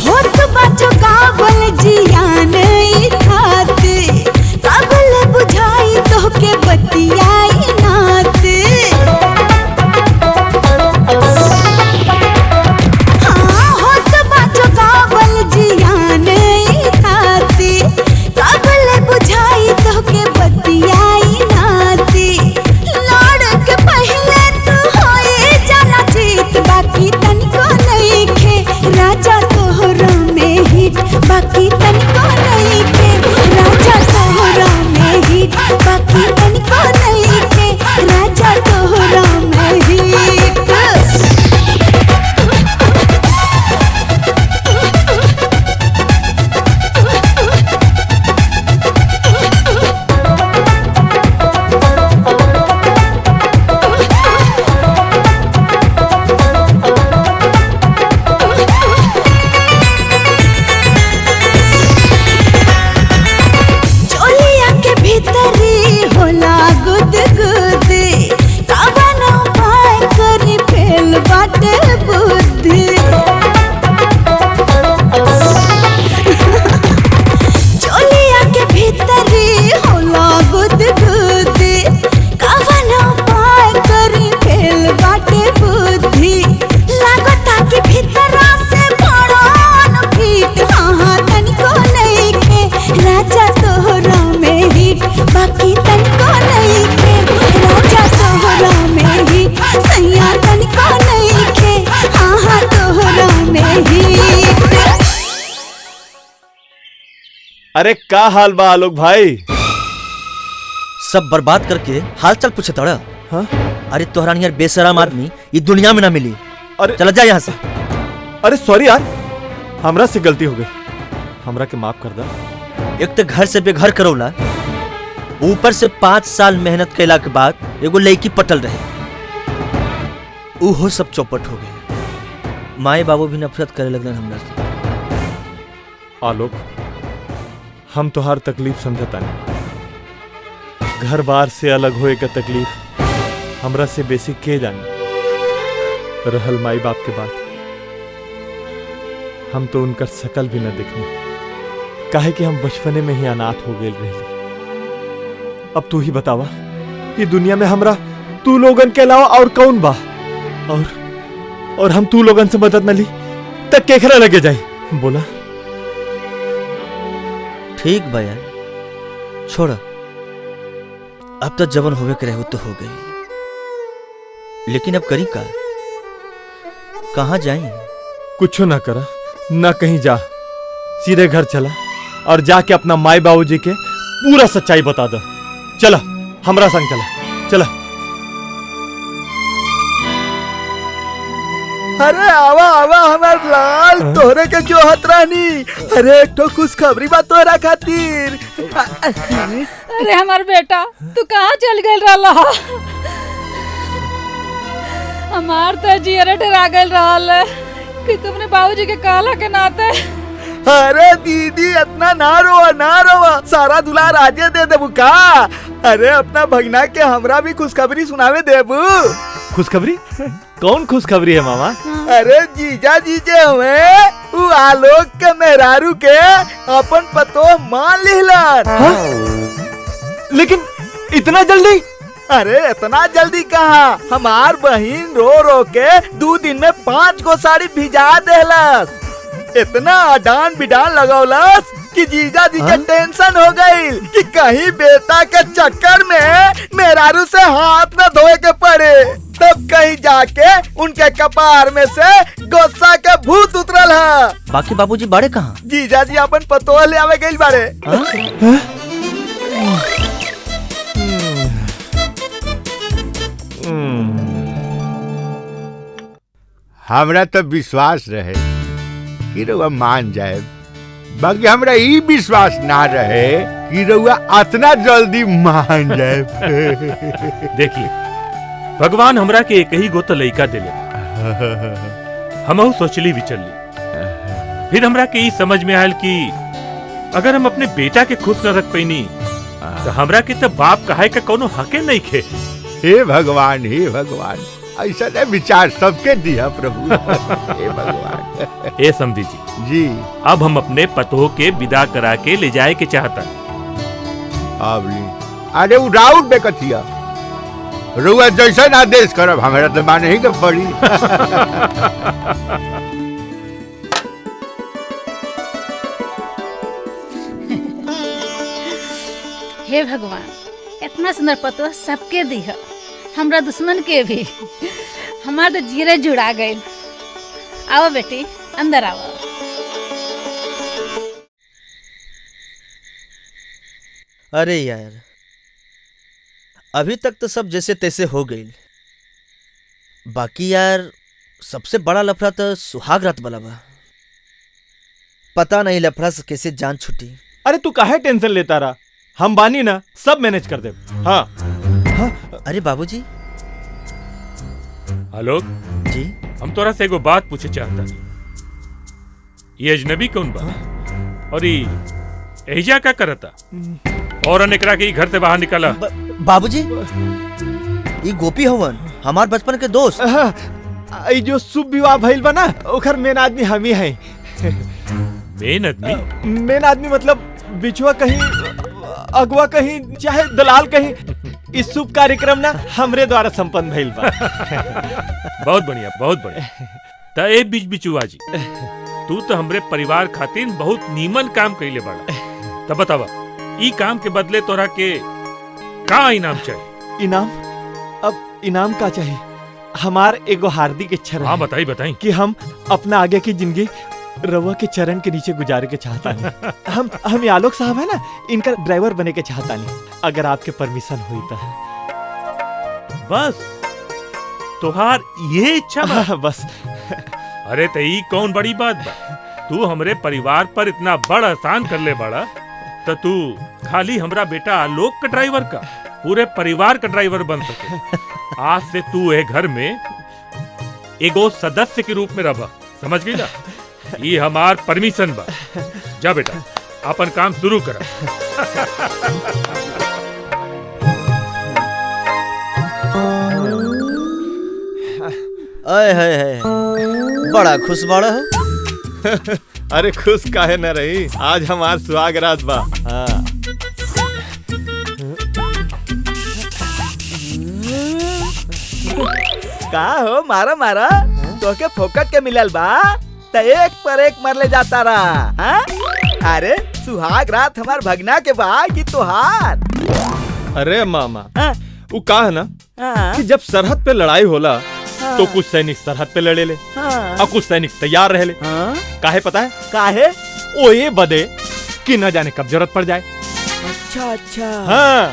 होत बाचो काबल जियान ई खाते काबल बुझाई तोहके बतियाई नाते हाँ होत बाचो काबल जियान ई खाते काबल बुझाई तोहके बतियाई नाते लड़ के पहले तू होए जाना जीत बाकी तनिको नइखे राजा तोहरा में हिट बाकी तनिको नइखे राजा तोहरा में हिट बाकी तनिको नइखे राजा तोहरा में हिट चोलिया के भीतरी होला गुद गुद कावन उपाय करी फेल बाटे बुद्धि चोलिया के भीतरी होला गुद गुद कावन उपाय करी फेल बाटे बुद्धि लागता कि भीतरा से भड़न फीट हाँ हाँ तनिको नइखे राजा तोहरा में हिट बाकी तनिको नइखे राजा तोहरा में हिट सैया तनिको नइखे हाँ हाँ तोहरा में हिट अरे का हाल बा आलोक भाई? सब बर्बाद करके हाल चाल पूछे तड़ा। हाँ? अरे तोहरा नियर बेशरम आदमी ये दुनिया में ना मिली। अरे चला जा यहाँ से। अरे सॉरी यार, हमरा से गलती हो गई, हमरा के माफ कर दा। एक तो घर से बेघर करौला, ऊपर से 5 साल मेहनत कैला के बाद एगो लड़की पटल रहे, उहो सब चौपट हो गए। माए बाबू भी नफरत करे लगलन हमरा से। आलोक, हम तोहार तकलीफ समझता नहीं। घर बार से अलग होए का तकलीफ हमरा से बेसी के जाने। रहल माई बाप के बात, हम तो उनकर शकल भी न देखनी, काहे कि हम बचपने में ही अनाथ हो गए रहे। अब तू ही बतावा, ये दुनिया में हमरा तू लोगन के अलावा और कौन बा? और हम तू लोगन से मदद न ली तक केकरा लगे जाए? बोला। ठीक बा यार, छोड़, अब तो जवन होवे के रहे तो हो गई, लेकिन अब करी का? कहाँ जाएं? कुछ ना करा, ना कहीं जा, सीधे घर चला और जाके अपना माई बाबूजी के पूरा सच्चाई बता दो। चला, हमरा संग चला, चला। अरे आवा आवा हमार लाल, तोहरे के जो हतरानी। अरे एक तो खुशखबरी बा तोहरा खातिर। अरे हमार बेटा, तू कहाँ चल गए रहा? हमार तो जियरे डरा गए रहा कि तुमने बाबूजी के कहला के नाते। अरे दीदी, इतना ना रोवा, सारा दुलार आजे दे देबू का? अरे अपना भगना के हमरा भी खुशखबरी सुनावे देबू। खुशखबरी? कौन खुशखबरी है मामा? अरे जीजा जीजे हुए उ आलोक के मेहरारू के अपन पतो मान लिहलन। लेकिन इतना जल्दी? अरे इतना जल्दी कहा, हमार बहिन रो रो के 2 दिन में 5 गो साड़ी भिजा देहलस। इतना अडान बिडान लगौलस कि जीजा जी के टेंशन हो गई कि कहीं बेटा के चक्कर में मेहरारू से हाथ न धोए के पड़े। तब कहीं जाके उनके कपार में से गुस्सा के भूत उतरल है। बाकी बाबूजी बाड़े कहाँ? जीजा जी अपन पतोह ले आवे गइल बाड़े। हमरा तो विश्वास रहे कि रउआ मान जाए, बाकी हमरा ई विश्वास ना रहे कि रउआ इतना जल्दी मान जाए। देखिए भगवान हमरा के एक ही गोत लइका दिले, हमहू सोचली विचलली, फिर हमरा के ई समझ में आयल कि अगर हम अपने बेटा के खुश न रख पैनी तो हमरा के तो बाप कहे का कोनो हके नहीं खे। हे भगवान ऐसा नहीं विचार सबके दिया प्रभु। हे भगवान। ए समझी जी, अब हम अपने पतों के विदा करा के ले जाए के चाहता। अब अरे वो राउंड में कथिया रुआ जैसा आदेश करब हमारा तो माने ही के पड़ी। हे भगवान, इतना सुंदर पतो सबके दी है, हमरा दुश्मन के भी। हमार तो जीरे जुड़ा गए। आओ बेटी अंदर आओ। अरे यार, अभी तक तो सब जैसे तैसे हो गई, बाकी यार सबसे बड़ा लफड़ा तो सुहाग रात वाला बा। पता नहीं लफड़ा से कैसे जान छुटी। अरे तू काहे टेंशन लेता रहा, हम बानी ना, सब मैनेज कर दे। हाँ। अरे बाबूजी। हेलो जी, हम तोरा से एगो बात पूछे चाहता। ये अजनबी कौन बा और ये एहिजा का करता और एकरा के घर से बाहर निकाला? बाबूजी ये गोपी हवन, हमार बचपन के दोस्त। ये जो शुभ विवाह भइल बा ना, ओकर मेन आदमी हम ही हैं। मेन आदमी? मेन आदमी मतलब बिछुआ कहीं, अगवा कहीं, चाहे दलाल कहीं, इस शुभ कार्यक्रम ना हमरे द्वारा संपन्न भइल बा। बहुत बढ़िया, बहुत बढ़िया। त ए बीच बिचुआ जी, तू तो हमरे परिवार खातिर बहुत नीमन काम कइले बाड़ा। तब बतावा ई काम के बदले तोरा के का इनाम चाहिए? इनाम? अब इनाम का चाहिए? हमार एगो हार्दिक इच्छा रही। हाँ बताई कि हम अपना आगे की जिंदगी रवा के चरण के नीचे गुजारे के चाहता नहीं। हम आलोक साहब है ना, इनका ड्राइवर बने के चाहता नहीं, अगर आपके परमिशन हुई तो। बस तुहार ये इच्छा बा? हाँ, बस। अरे तई कौन बड़ी बात बा, तू हमरे परिवार पर इतना बड़ एहसान कर ले बड़ा, तो तू खाली हमरा बेटा आलोक का ड्राइवर का पूरे परिवार का ड्राइवर बन सके। आज से तू ए घर में एगो सदस्य के रूप में रह, समझ गई ना? ये हमार परमिशन बा। जा बेटा अपन काम शुरू कर। अय है बड़ा खुश बड़ा हो। अरे खुश काहे न रही, आज हमार सुहाग रात बा। हाँ। का हो मारा मारा तोके फोकट के मिलल बा त एक पर एक मरले जाता रहा। हाँ? अरे सुहाग रात हमार भगना के बा कि तोहार। अरे मामा, वो का है ना हाँ? कि जब सरहद पे लड़ाई होला तो कुछ सैनिक सरहद पे लड़े ले और कुछ सैनिक तैयार रहे ले। काहे पता है? काहे? ओ ये बदे कि न जाने कब जरूरत पड़ जाए। अच्छा। हाँ।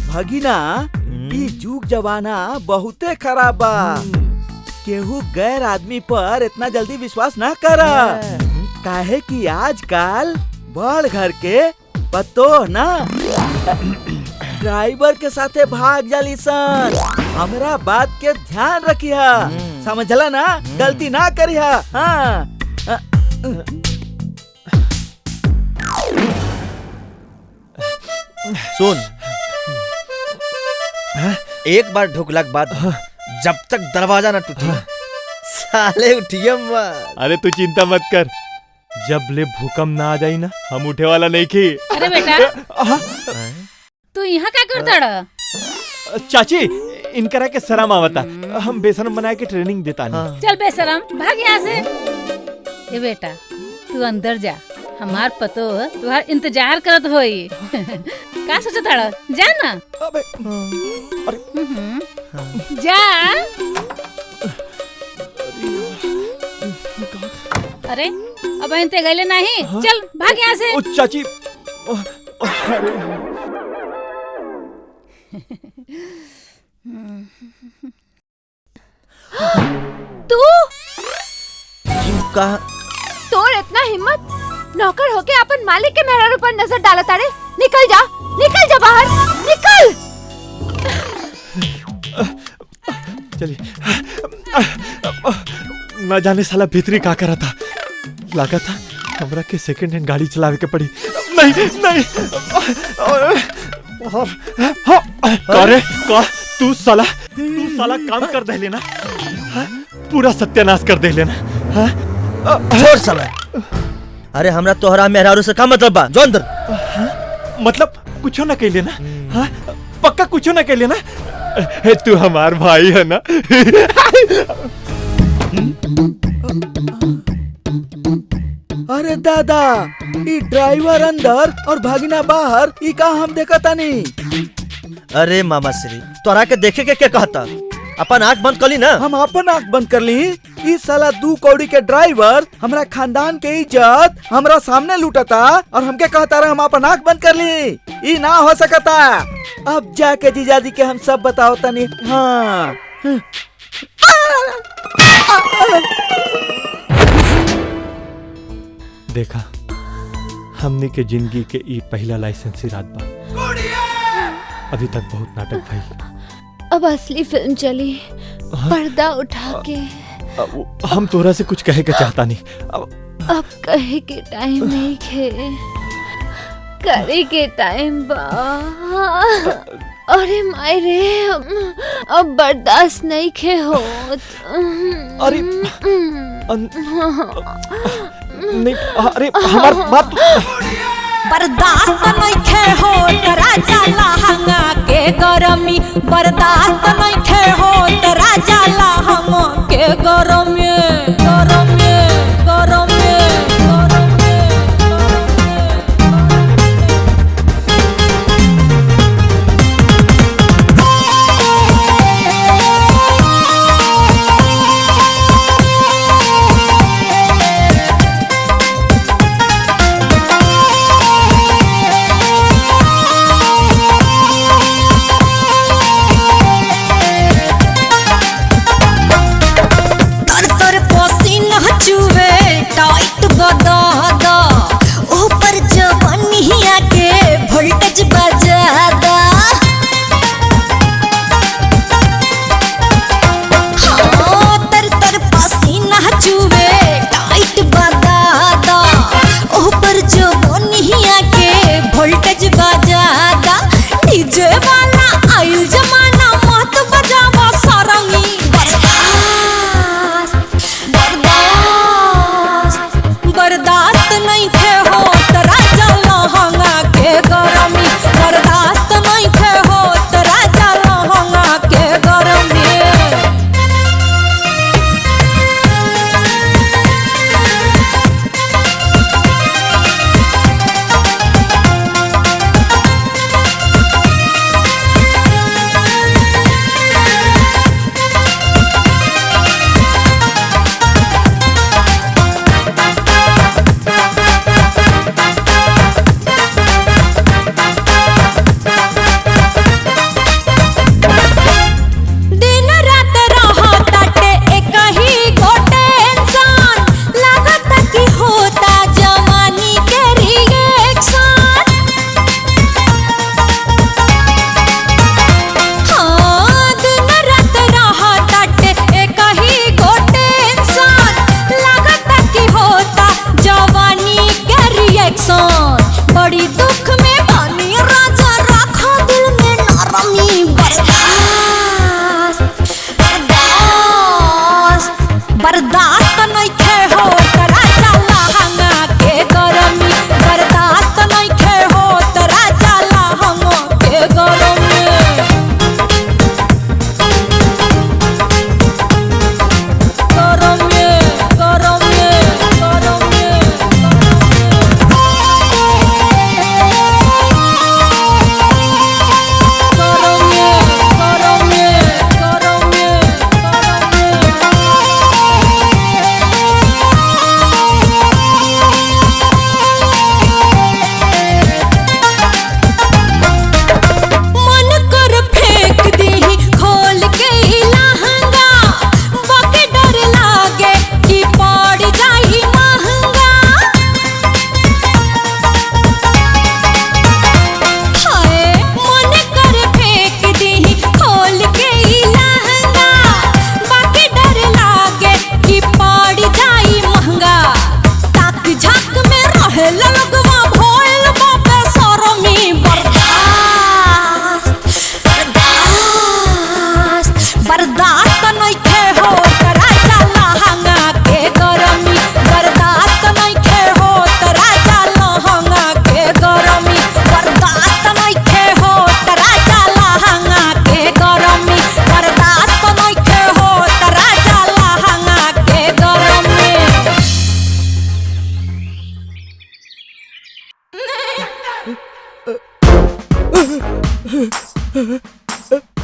भगिना, ई जुग जमाना बहुते खराब बा। केहू गैर आदमी पर इतना जल्दी विश्वास ना करा, काहे कि आजकल बड़ घर के पतो ना ड्राइवर के साथे भाग जाली सन। हमरा बात के ध्यान रखिया, समझला ना? गलती ना करिया। हाँ। सुन, एक बार ढुकला के बाद जब तक दरवाजा ना टूटे साले उठिए मत। अरे तू चिंता मत कर, जब ले भूकंप ना आ जाई ना, हम उठे वाला नहीं की। अरे बेटा, तू यहाँ क्या करता रहा? चाची, इनकरा के शर्म आवता, हम बेशरम बना के ट्रेनिंग देता नहीं। चल बेशरम, भाग यहाँ से। ये बेटा तू अंदर जा, हमार पतो तुम्हार इंतजार करत होई। का सोचत रहा? जा ना। जा। अरे अब इनते गले नहीं, चल भाग यहाँ से। ओ चाची, तू का तोर इतना हिम्मत नौकर होके अपन मालिक के मेहरारू पर नजर डाला तारे। निकल जा बाहर, निकल। चलिए। ना जाने साला भीतरी का करा था, लगा था हमरा के सेकंड हैंड गाड़ी चलावे के पड़ी। नहीं करे का तू साला काम कर दे लेना, पूरा सत्यानाश कर दे लेना। छोड़ साला। अरे हमरा तोहरा मेहरारू से का मतलब बा? जो अंदर। मतलब कुछो ना कह लेना, हाँ? पक्का कुछो ना कह लेना। तू हमार भाई है ना। अरे दादा, ई ड्राइवर अंदर और भागिना बाहर, ई का हम देखा तानी। अरे मामा श्री, तोरा के देखे के क्या कहता? अपन आँख बंद कर ली ना। हम अपन आँख बंद कर ली। ई साला 2 कौड़ी के ड्राइवर हमरा खानदान के इज्जत हमरा सामने लूटता और हमके कहता रहे हम अपन आँख बंद कर ली। ई ना हो सकता। अब जाके जीजाजी के हम सब बताओ तनी। हाँ देखा, हमने के जिंदगी के ई पहला लाइसेंसी रात बा। अभी तक बहुत नाटक भाई। अब असली फिल्म चली, पर्दा उठा के। हम तोरा से कुछ कहे के चाहता नहीं। अब कहे के टाइम नहीं खे, करे के टाइम बा। अरे मायरे, अब बर्दाश्त नहीं खे होत। अरे नहीं, अरे हमार बात बर्दाश्त नइखे होत राजा लहंगा के गरमी, बर्दाश्त नइखे होत राजा लहंगा के गरमी, गरमी, गरमी।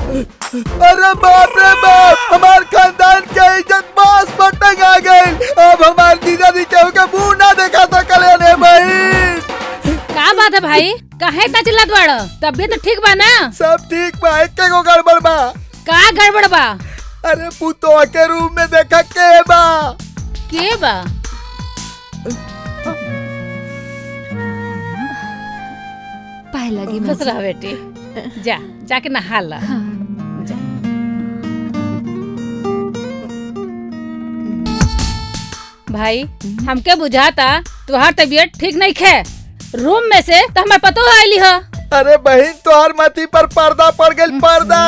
अरे बाप रे बाप, हमार खानदान के इज्जत बास पर टंगा गई। अब हमार जीजा जी केहू के मुंह ना देखा सकले ने बहन। का बात है भाई, काहे इतना चिल्लात बाड़? तबियत तो ठीक बा ना? सब ठीक बा, एके गो गड़बड़ बा। का गड़बड़ बा? अरे पुतवा के रूम में देखा के बा। के बा? पाए लगी खुश रह बेटी, जा जाके नहा ला। जा। भाई हमके बुझाता तुहार तबीयत ठीक नहीं खे। रूम में से तो हमें पतो आईली है। अरे बहन, तोहर माथी पर पर्दा पड़ गई, पर्दा।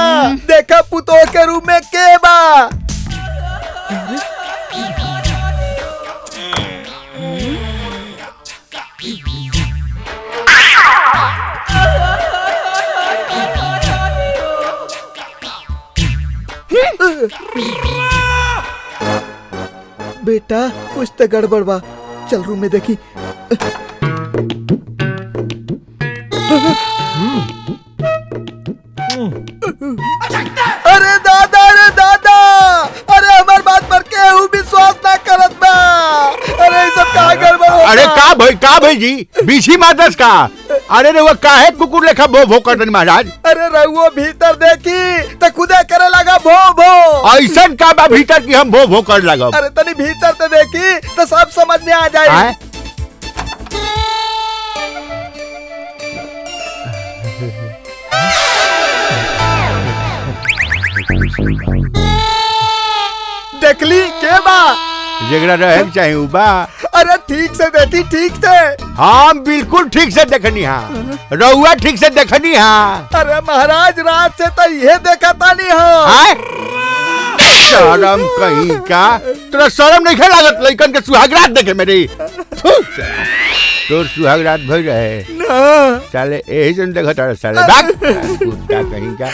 देखा पुतवा के रूम में के बा। बेटा कुछ तो गड़बड़ बा, चल रूम में देखी। अरे दादा, अरे दादा, अरे हमार बात पर केहू विश्वास ना करत बा। अरे ये सब का गड़बड़ होता? अरे का भाई जी बीसी मादस का। अरे रे वो काहे कुकुर लेखा भो भो करतन महाराज। अरे रहुओ भीतर देखी तो खुदे करे लगा भो भो। ऐसन का बा भीतर की हम भो भो कर लगा। अरे तनी भीतर तो देखी तो सब समझ में आ जाए। देखली के बा? जगरा रहे चाहे उबा। अरे ठीक से देखी, ठीक से। हाँ बिल्कुल ठीक से देखनी हाँ, रहुआ ठीक से देखनी हाँ। अरे महाराज रात से तो ये देखा तानी हाँ। शर्म कहीं का, तेरा शर्म नहीं खेला लागत लइकन के सुहागरात देखे मेरी। तोर सुहागरात भई रहे ना। साले यही जन देखा तारा साले भाग कुत्ता कहीं का।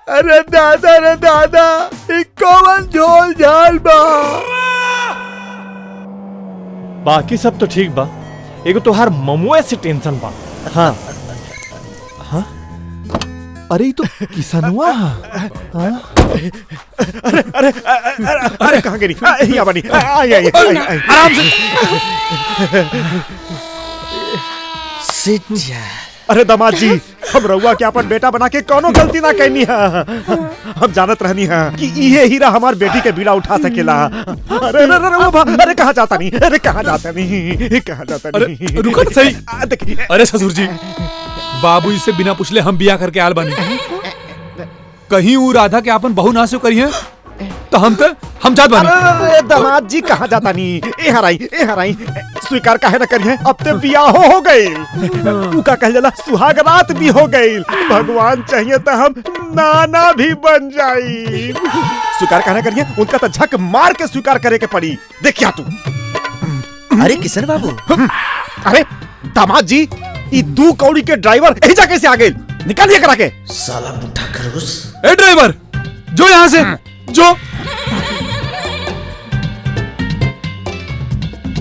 अरे दादा, रे दादा, ई कौन झोल झाल बा। बाकी सब तो ठीक बा, एगो तोहार ममुए से टेंशन बा। हाँ हाँ, अरे ये तो किसनवा। हाँ? अरे अरे अरे अरे कहाँ गिरी? यहाँ बनी, आराम से। सिट जा। अरे दामाद जी, हम रउआ के अपन बेटा बना के कोनो गलती ना कहनी है। हम जानत रहनी है कि ये हीरा हमार बेटी के बीड़ा उठा सकेला। अरे अरे अरे अरे कहाँ जाता नहीं, अरे कहाँ जाता नहीं, कहाँ जाता नहीं। रुको सही। अरे ससुर जी, बाबू से बिना पूछले हम बिया करके आल बनी। कहीं वो राधा के अपन बहू ना से करी है तो हम जात बानी। अरे दामाद जी कहाँ जाता नहीं, ए हराई स्वीकार काहे न करी है। अब ते बियाह हो गई, उका कह जाला सुहाग रात भी हो गई। भगवान चाहिए तो हम नाना भी बन जाई। स्वीकार काहे न करिए, उनका तो झक मार के स्वीकार करे के पड़ी। देखिया तू। अरे किशन बाबू। अरे दामाद जी, ये 2 कौड़ी के ड्राइवर यही जा कैसे आ गए? निकालिए करा के। साला बुढ़ा खरगोश। ए ड्राइवर, जो यहाँ से जो।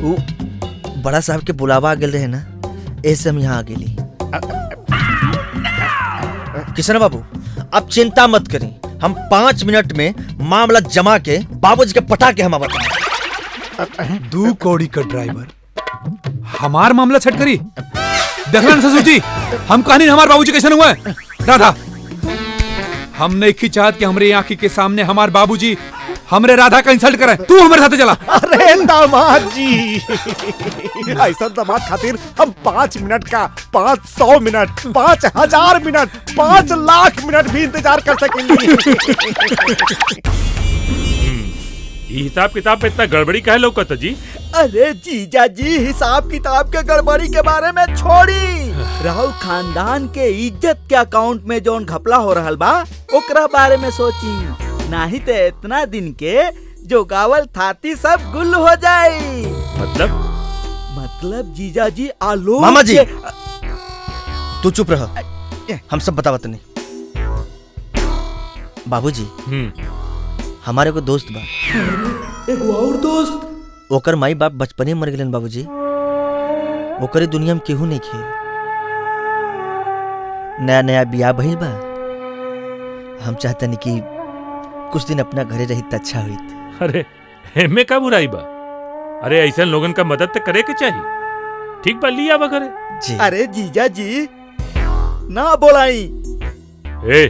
वो बड़ा साहब के बुलावा आ गए रहे ना, ऐसे हम यहाँ आ गेली। किशन बाबू आप चिंता मत करें, हम 5 मिनट में मामला जमा के बाबूजी के पटा के हम बताएं। 2 कौड़ी का ड्राइवर हमार मामला छट करी। देखना ससुर जी, हम कहानी हमारे बाबूजी कैसे हुआ है। राधा, हम नहीं की चाहत कि हमरे आंखी के सामने हमारे बाबूजी हमरे राधा का इंसल्ट करे। तू हमारे साथ चला। अरे दामाद जी, ऐसा दामाद खातिर हम 5 मिनट का 500 मिनट 5000 मिनट 5 लाख मिनट भी इंतजार कर सकेंगे। हिसाब किताब पे इतना गड़बड़ी काहे लौकत जी? अरे जीजा जी, हिसाब किताब के गड़बड़ी के बारे में छोड़ी, राहुल खानदान के इज्जत के अकाउंट में जोन घपला हो रहा बा ओकरा बारे में सोची। नहीं तो इतना दिन के जो गावल थाती सब गुल हो जाई। मतलब जीजा जी आलोक मामा जी तू चुप रह, हम सब बतावत नहीं। बाबूजी हमारे को दोस्त बा, एगो और दोस्त। ओकर माई बाप बचपने मर गए बाबूजी, ओकरे दुनिया में केहू नहीं खे। नया नया बियाह भइल बा, हम चाहते नहीं कि कुछ दिन अपना घरे रही तो अच्छा हुई। अरे एमे का बुराई बा? अरे ऐसा लोगन का मदद तो करे के चाहिए। ठीक बा, लिया बा घरे। जी। अरे जीजा जी ना बोलाई। ए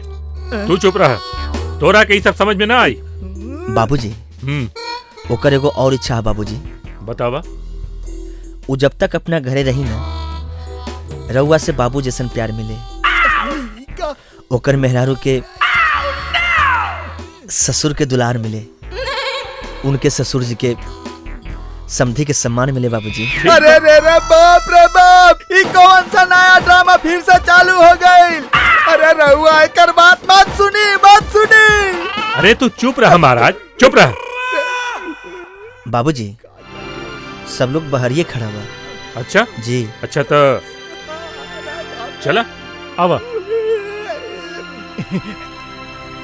तू चुप रहा, तोरा के ई सब समझ में ना आई। बाबूजी ओकर एगो और इच्छा है बाबूजी। बतावा। वो जब तक अपना घरे रही ना, रउआ से बाबू जैसन प्यार मिले, ओकर मेहरारू के ससुर के दुलार मिले, उनके ससुर जी के समधी के सम्मान मिले बाबूजी। अरे रे रे बाप रे बाप, ये कौन सा नया ड्रामा फिर से चालू हो गई? अरे रहुआ एकर बात मत सुनी। अरे तू चुप रहा महाराज, चुप रहा। बाबूजी सब लोग बहरिए खड़ा हुआ। अच्छा जी। अच्छा तो चला आवा।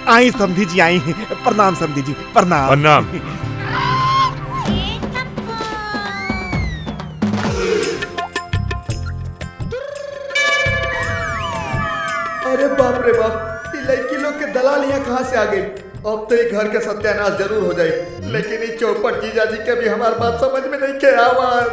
आई समधी जी आई। प्रणाम समधी जी, प्रणाम। प्रणाम। अरे बाप रे बाप, ये लड़की लोग के दलाल यहाँ कहाँ से आ गई? अब तो ये घर के सत्यानाश जरूर हो जाए, लेकिन ये चौपट जीजा जी के भी हमारी बात समझ में नहीं के आवाज।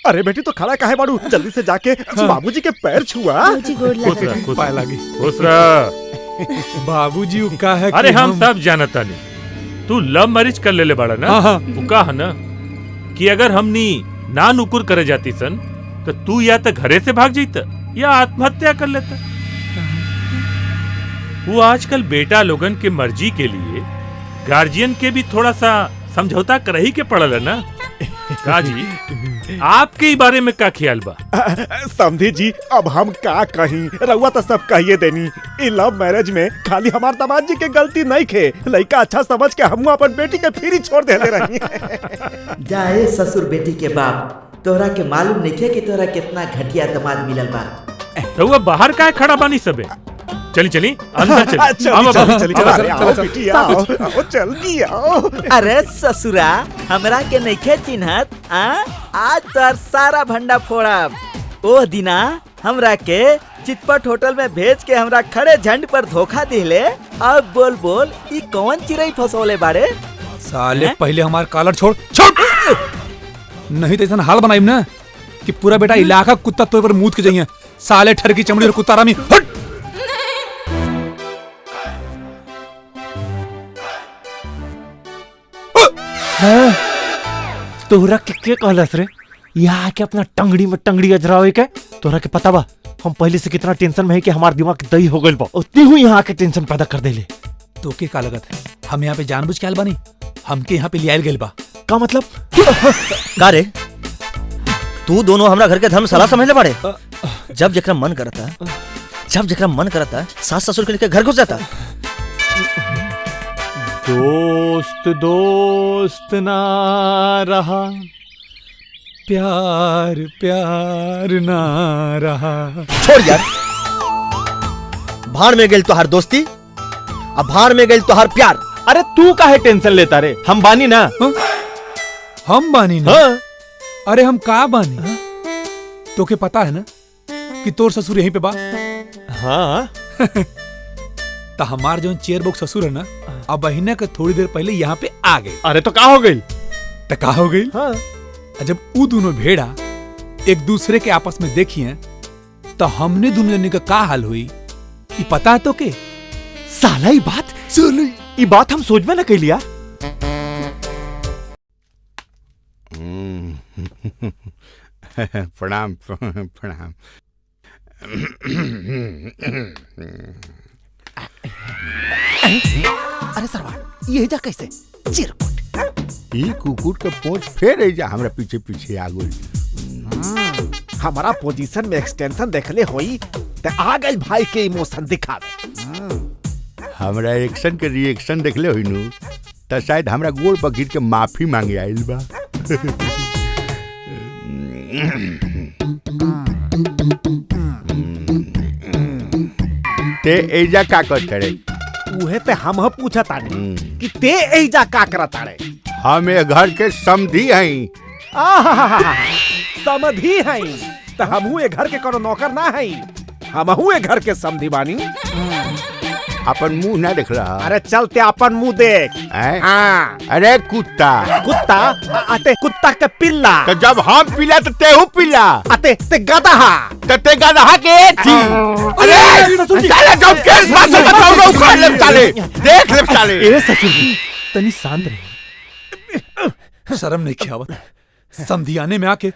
अरे बेटी तो खड़ा काहे बाड़ू? जल्दी से जाके बाबूजी के पैर छुआ। पाए लागी। बाबूजी वो का है? अरे हम सब जानता नहीं, तू लव मैरिज कर ले बाड़ा ना। वो का है ना कि अगर हमनी ना नुकुर करे जाती सन तो तू या तो घरे से भाग जाता या आत्महत्या कर लेता। वो आजकल बेटा लोगन के मर्जी के लिए गार्जियन के भी थोड़ा सा समझौता कर ही के पड़ल है ना। काजी आपके ही बारे में का ख्याल बा? समझी जी अब हम का कहीं, रउआ तो सब कहिए देनी। इ लव मैरिज में खाली हमार दामाद जी के गलती नहीं खे, लड़का अच्छा समझ के हम अपन बेटी के फिर ही छोड़ देले रही। जाए ससुर बेटी के बाप, तोहरा के मालूम नहीं खे कि तोहरा कितना घटिया दामाद मिलल बा। रउआ बाहर का खड़ा बानी सबे? चली चली अंदर चली। जल्दी आओ। अरे ससुरा हमरा के नइखे चिन्हत? आज तोर सारा भंडा फोड़ब। ओह दिना हमरा के चितपट होटल में भेज के हमरा खड़े झंड पर धोखा दिले। अब बोल बोल ई कौन चिरई फसोले बाड़े? साले पहले हमार कॉलर छोड़ नहीं तो ऐसा हाल बनाई ना कि पूरा बेटा इलाका कुत्ता तो पर मूत के जाइए। साले ठर की चमड़ी और कुत्ता रामी हट। तोहरा के कहलस रे यहाँ आके अपना टंगड़ी में टंगड़ी अजरावे के? तोहरा के पता बा हम पहले से कितना टेंशन में है कि हमार दिमाग दही हो गइल बा, उतनी हुई यहाँ आके टेंशन पैदा कर देले। तो के का लगत है हम यहाँ पे जानबूझ के आयल बानी? हमके यहाँ पे लियाल गइल बा का मतलब? का रे तू दोनों हमरा घर के धर्मशाला समझ ले बाड़े? जब जकरा मन करता सास ससुर के लेके घर घुस जाता। दोस्त ना रहा, प्यार ना रहा। छोड़ यार, भाड़ में गेल तोहार दोस्ती, अब भाड़ में गेल तोहार प्यार। अरे तू काहे टेंशन लेता रे? हम बानी ना। हम बानी ना? अरे हम का बानी? तो के पता है ना कि तोर ससुर यहीं पे बा? हाँ। तो हमार जो चेयर बुक ससुर है ना, अब बहिना के थोड़ी देर पहले यहाँ पे आ गए। अरे तो का हो गई? तो का हो गई? हाँ। जब वो दोनों भेड़ा एक दूसरे के आपस में देखिए तो हमने दोनों जने का का हाल हुई ये पता है तो के? साला ये बात हम सोच में न कह लिया। प्रणाम। अरे सरवा ये जा कैसे? चिरकुट ई कुकुर के पोंछ फेर जा हमरा पीछे पीछे आ गई। हमारा पोजीशन में एक्सटेंशन देखले होई ते आ गई भाई के इमोशन दिखावे। हमरा एक्शन के रिएक्शन देखले होई नु त शायद हमरा गोड़ पर गिर के माफी मांगे आइल बा। ते एजा का करत रे? उहे ते हम पूछा तानी कि ते एजा का करत रे? हम ए घर के समधी हई। समधी हई। तो हमहू ये घर के कोनो नौकर ना है, हमहू ये घर के समधी बानी। अपन मुंह ना देख रहा। अरे चलते अपन मुंह देख। हाँ। अरे कुत्ता कुत्ता आते कुत्ता के पिल्ला। तो जब हम पिला तो तेहू पिला। आते ते गधा तो ते गधा के थी। अरे साले जब केस बात से बताओ तो उखाड़ ले साले, देख ले साले। ए ससुर जी तनी शांत रहे। शर्म नहीं किया आवत समधी आने में आके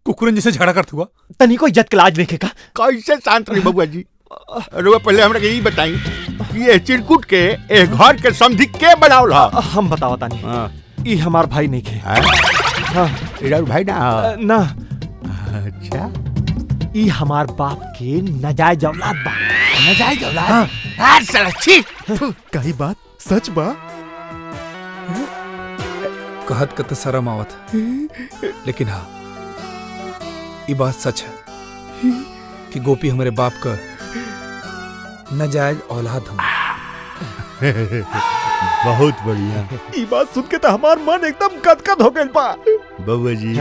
कुकुरन जैसे झगड़ा करत हुआ। तनी को इज्जत के लाज देखेगा। कैसे शांत रही बबुआ जी? रुआ पहले हमरा के यही बताई कि ये चिरकुट के ए घर के समधी के बनावल ह? हम बतावा तानी। ई हमार भाई नहीं खे। हां इधर भाई ना ना। अच्छा ई हमार बाप के नाजायज औलाद बा। नाजायज औलाद? हां साला छी। कही बात सच बा? कहत कत शर्म आवत लेकिन हाँ ये बात सच है कि गोपी हमारे बाप का नाजायज औलाद हम। बहुत बढ़िया। ई बात सुन के तो हमार मन एकदम गदगद हो गइल बा। बबुआ जी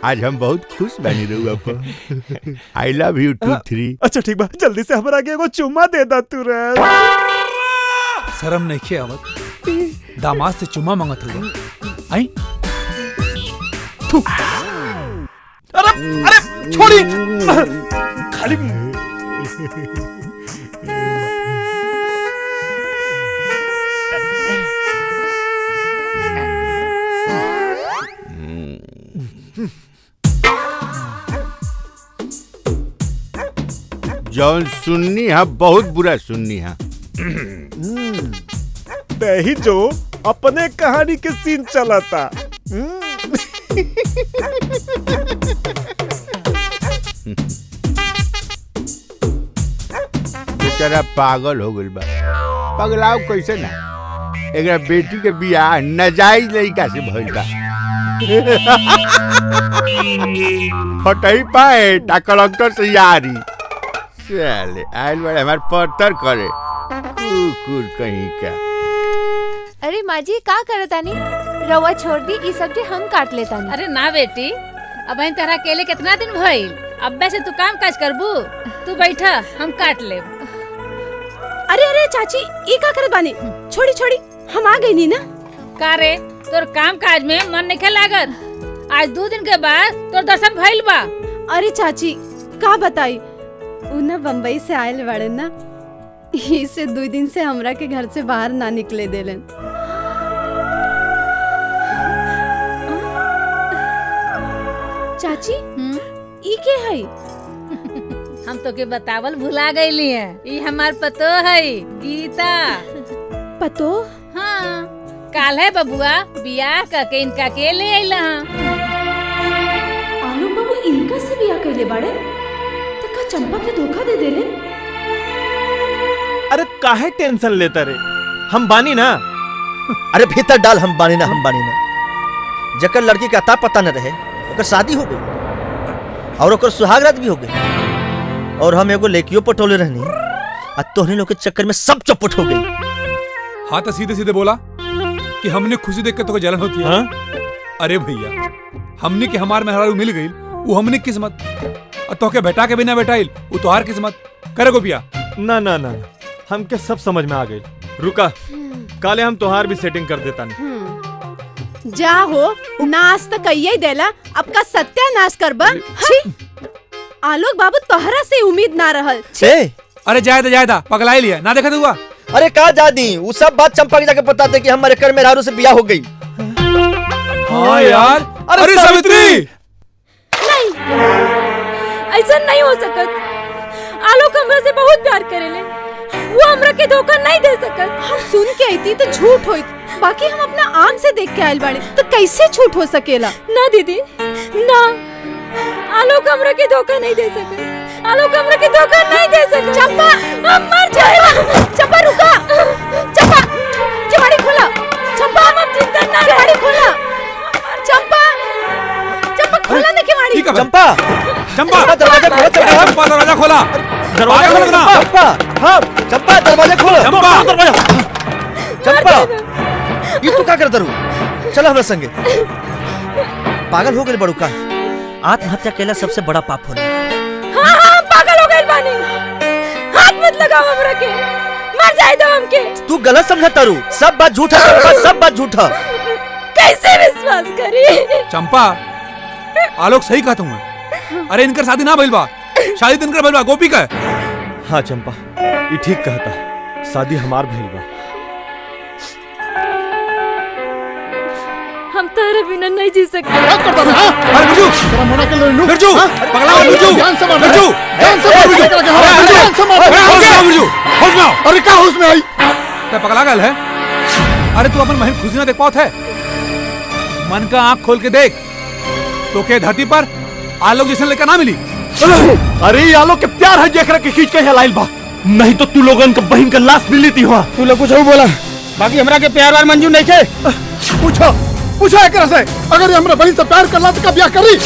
आज हम बहुत खुश बनी रहुआ पर। I love you 2 3। अच्छा ठीक बा, जल्दी से हमरा के एगो चुम्मा दे दा तू रे। शर्म नहीं किया आवत दामाद से चुम्मा मांगत हुआ। आई अरे छोड़ी खाली जौन सुननी है बहुत बुरा सुननी है। नहीं जो अपने कहानी के सीन चलाता। बेचारा पागल हो गइल बा। पगलाव कैसे ना? एकरा बेटी के बियाह नाजायज लड़का से भइल बा। हटई पाए ता कलेक्टर से यारी चले आइल बड़े हमार पत्थर करे कुकुर कहीं का। अरे माँ जी का करतानी? रवा छोड़ दी, ई सब्जी हम काट लेतानी। अरे ना बेटी, अब इन तरह अकेले कितना दिन भइल? अब्बे से तू काम काज करबू, तू बैठा हम काट ले। अरे अरे चाची ई का करत बानी? छोड़ी छोड़ी हम आ गई नी ना। का रे तोर काम काज में मन नहीं लागत? आज 2 दिन के बाद तोर दर्शन भइल बा। अरे चाची का बताई, उ ना बम्बई से आयल बड़े ना, इसे 2 दिन से हमरा के घर से बाहर ना निकले देलन। चाची ई के है? हम तो के बतावल भुला गईली है, ई हमार पतो है गीता। पतो? हाँ काल है बबुआ बियाह करके इनका के ले आइला। आलोक बाबू इनका से बियाह कैले बाड़े? तो का चंपा के धोखा दे देले? अरे काहे टेंशन लेता रे, हम बानी ना। अरे भीतर डाल हम बानी ना। जकर लड़की का अता पता न रहे ओकर शादी हो गई और ओकर सुहागरात भी हो गई और हम एगो लेकियो पटोले रहनी आ तोहनी लोग के चक्कर में सब चौपट हो गई। हाँ तो सीधे सीधे बोला कि हमने खुशी देख के तो जलन होती है। हाँ? अरे भैया हमने के हमार मेहरारू मिल गई वो हमने किस्मत, और तो के बेटा के बिना बेटाइल वो तोहार किस्मत। करे गोपिया? ना ना ना हमके सब समझ में आ गई। रुका काले हम तोहार भी सेटिंग कर देता नहीं। जा हो नाश तो कहिए देला, अब का सत्यानाश करबा। छी आलोक बाबू तोहरा से उम्मीद ना रहल। अरे जायदा पगलाई लिया ना देखा हुआ। अरे का दादी वो सब बात चंपा के जाके पता थे कि हमारे कर मेहरारू से बियाह हो गई। हाँ यार अरे सावित्री नहीं ऐसा नहीं हो सकत। आलोक हमरा से बहुत प्यार करेले, वो हमरा के धोखा नहीं दे सकत। हम सुन के आईती तो झूठ होई, बाकी हम अपना आँख से देख के आयल बाड़े तो कैसे झूठ हो सकेला? ना दीदी ना, आलोक हमरा के धोखा नहीं दे सकत। आलोक हमरा के धोखा नहीं दे सकत। चंपा हम मर जाएगा। चंपा रुका, चंपा केवाड़ी खोला। चंपा हम चिंता ना, केवाड़ी खोला। चंपा खोला ना केवाड़ी। चंपा दरवाजा खोलो। चंपा दरवाजा खोला। दरवाजा खोलो ना। चंपा दरवाजा खोलो। चंपा ये तू क्या करता रू? चलो हमरा संगे। पागल हो गए बड़ू का? आत्महत्या केला सबसे बड़ा पाप होला। हाँ हाँ पागल हो गए बानी। हाथ मत लगाओ हमरा के, मर जाए दो हमके। तू गलत समझा तारू, सब बात झूठा है, सब बात झूठा। कैसे विश्वास करी? चंपा आलोक सही कहता हूँ। अरे इनकर शादी ना भइल बा, शादी तो इनकर भइल बा गोपी का। हाँ चंपा ये ठीक कहता, शादी हमार भइल बा। हम तेरे बिना नहीं जी सकते। अरे बिरजू, बिरजू, पगला हो बिरजू, ध्यान से मार, बिरजू, ध्यान से मार, ध्यान से मार। बिरजू, होश में आओ। अरे क्या होश में आई? क्या पगला गल है? अरे तू अपन बहन खुशी ना देख पाओ है? मन का आंख खोल के देख, तो के धरती पर आलोक जैसे लेकर ना मिली। अरे ये आलोक के प्यार है जेकरा के खींच के यहाँ लाइल बा, नहीं तो तू लोगन के बहन का लाश मिली थी वहाँ। तू लोग कुछ बोला, बाकी हमरा के प्यार वार मंजूर नहीं थे। पूछो पूछो एकरा से, अगर ये हमरा बहन से प्यार करला तो का ब्याह करी?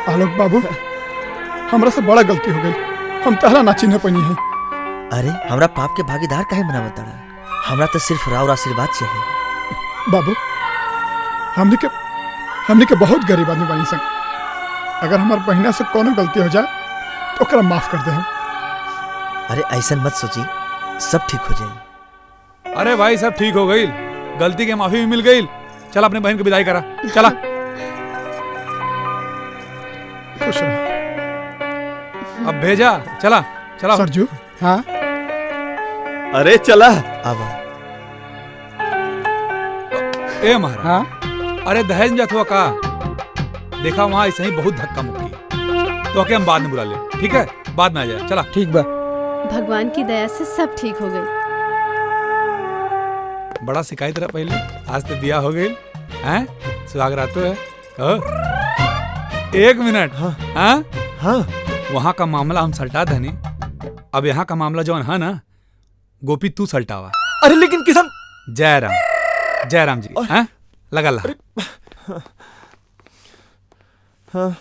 आलोक बाबू, हमरा से बड़ा गलती हो गई, हम तहरा ना चिन्ह पनी है। अरे हमरा पाप के भागीदार काहे बनावत तारा? हमरा तो सिर्फ राव आशीर्वाद चाहिए। बाबू हमने के बहुत गरीब आदमी बनी संग, अगर हमार बहिना से कोनो गलती हो जाए तो ओकरा माफ कर दे हम। अरे ऐसा मत सोची, सब ठीक हो जाए। अरे भाई सब ठीक हो गई, गलती के माफी भी मिल गई। चल अपने बहन को विदाई करा, चला। खुश रहो। अब भेजा, चला चला सरजू। हाँ अरे चला। आवा। ए महाराज। हाँ? अरे दहेज में जात हुआ का? देखा वहाँ ऐसे ही बहुत धक्का मुक्की, तो आके हम बाद में बुला ले, ठीक है? बाद में आ जाए, चला। ठीक बा। भगवान की दया से सब ठीक हो गई। बड़ा शिकायत रहा पहले, आज तो बिया हो गई हैं? सुहाग रात है। एक मिनट। हाँ हाँ वहाँ का मामला हम सल्टा धनी, अब यहाँ का मामला जो है ना, गोपी तू सल्टावा। अरे लेकिन किसान। जय राम जी। हैं? लगा ला। हाँ।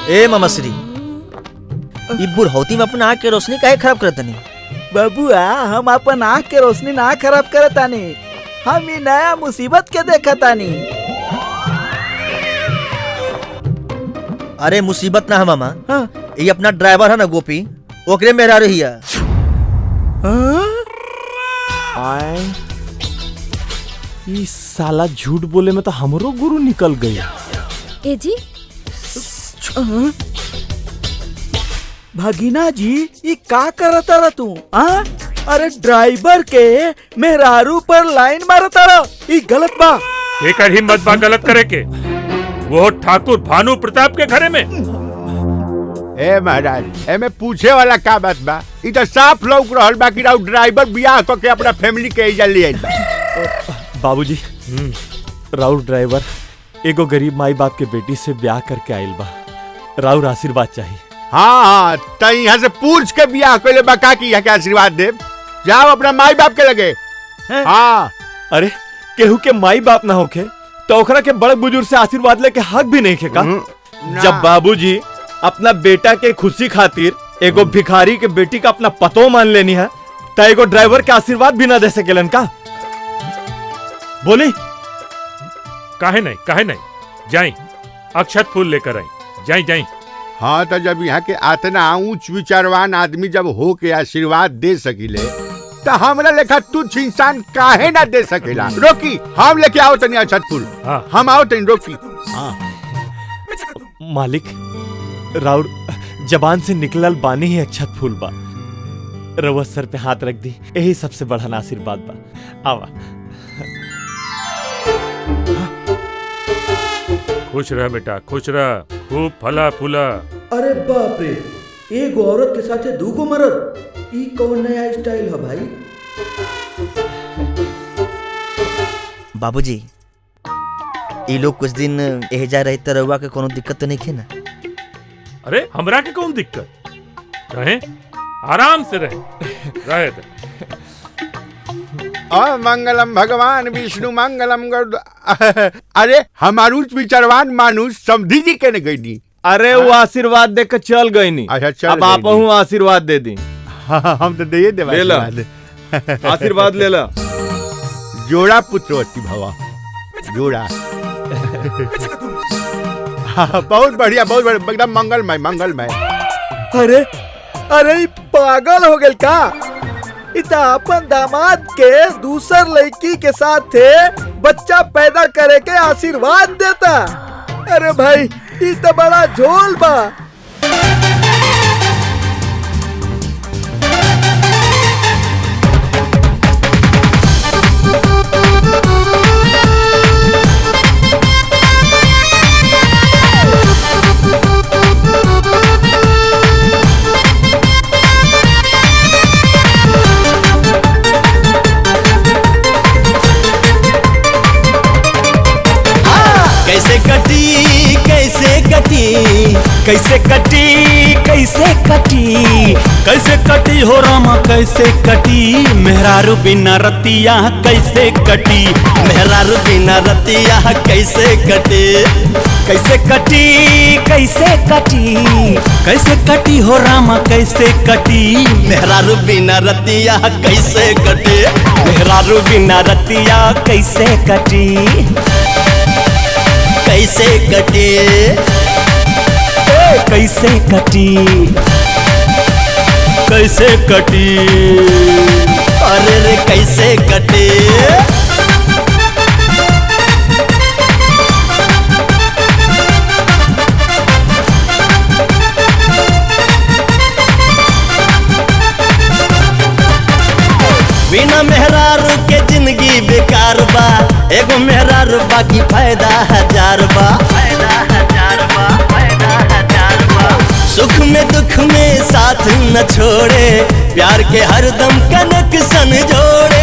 ए ममश्री, ई बुढ़ौती में अपना आँख के रोशनी काहे खराब करत नहीं? बबुआ हम अपन आँख के रोशनी ना खराब करतानी, हम ये नया मुसीबत के देखतानी। अरे मुसीबत ना है मामा। हाँ? ये अपना ड्राइवर है ना गोपी, ओकरे मेहरा रही है। इस साला झूठ बोले में तो हमरो गुरु निकल गई। ए जी भगीना जी ये का करता रहा तू? अरे ड्राइवर के मेहरारू पर लाइन मारता रहा, ये गलत बा। एकर हिम्मत बा गलत करे के, वो ठाकुर भानु प्रताप के घरे में। ए महाराज, एमे पूछे वाला का बात बा? ई तो साफ लौक रहल बा कि राउ ड्राइवर बियाह क के अपना फैमिली के इजा ले आइल बा। बाबूजी, राउर ड्राइवर एगो गरीब माई बाप के बेटी से ब्याह करके आइल बा, राउर आशीर्वाद चाहिए। हाँ त यहाँ से पूछ के बियाह कइले बा का कि यहाँ के आशीर्वाद देव। जाओ अपना माई बाप के लगे। हाँ अरे केहू के माई बाप ना होखे तो ओकरा के बड़े बुजुर्ग से आशीर्वाद लेके हक भी नहीं खेका। जब बाबूजी अपना बेटा के खुशी खातिर एगो भिखारी के बेटी का अपना पतो मान लेनी है, तो एगो ड्राइवर के आशीर्वाद भी ना दे सकेलन का? बोली काहे नहीं, जाई अक्षत फूल लेकर आई, जाई। हाँ तो जब यहाँ के आतना ऊंच विचारवान आदमी जब हो के आशीर्वाद दे सकिले, तो हमरा लेखा तुच्छ इंसान काहे ना दे सकेला? रोकी, हम लेके आओ तनी अक्षत फूल। हम आओ तनी, रोकी। मालिक, राउर जबान से निकलल बानी ही अक्षत फूल बा, रउआ सर पे हाथ रख दी, यही सबसे बड़ा आशीर्वाद बा। आवा। खुश रह बेटा, खुश रह, खूब फला फूला, अरे बाप रे, एक औरत के साथे दूगो मरद, ई कौन नया स्टाइल है भाई? बाबूजी, ये लोग कुछ दिन एहजा रहे तो रउआ के कोनो दिक्कत तो नहीं है ना? अरे हमरा के कौन दिक्कत रहे, आराम से रहे दे। मंगलम भगवान विष्णु मंगलम गरुड़। अरे हमार उच्च विचारवान मानुष समझी जी के गई नी। अरे वो आशीर्वाद दे के चल गई नी। अच्छा चल, अब आप आशीर्वाद दे दी। हाँ, हम तो दे दे ले ला आशीर्वाद ले ला। जोड़ा पुत्रवती भवा, जोड़ा। बहुत बढ़िया, बहुत बढ़िया, एकदम मंगलमय मंगलमय। अरे अरे पागल हो गए का? इता अपन दामाद के दूसर लड़की के साथ थे बच्चा पैदा करे के आशीर्वाद देता। अरे भाई ये तो बड़ा झोल बा। कैसे कटी कैसे कटी कैसे कटी कैसे कटी कैसे कटी हो रामा कैसे कटी मेहरारू बिना रतिया कैसे कटी मेहरारू बिना रतिया कैसे कटी कैसे कटी कैसे कटी कैसे कटी हो रामा कैसे कटी मेहरारू बिना रतिया कैसे कटी मेहरारू बिना रतिया कैसे कटी कैसे कटे कैसे कटी कैसे कटी अरे रे कैसे कटे बिना मेहरारू के जिंदगी बेकार बा एगो मेहरारू बाकी फायदा हजार बा सुख में दुख में साथ न छोड़े प्यार के हरदम कनेक्शन जोड़े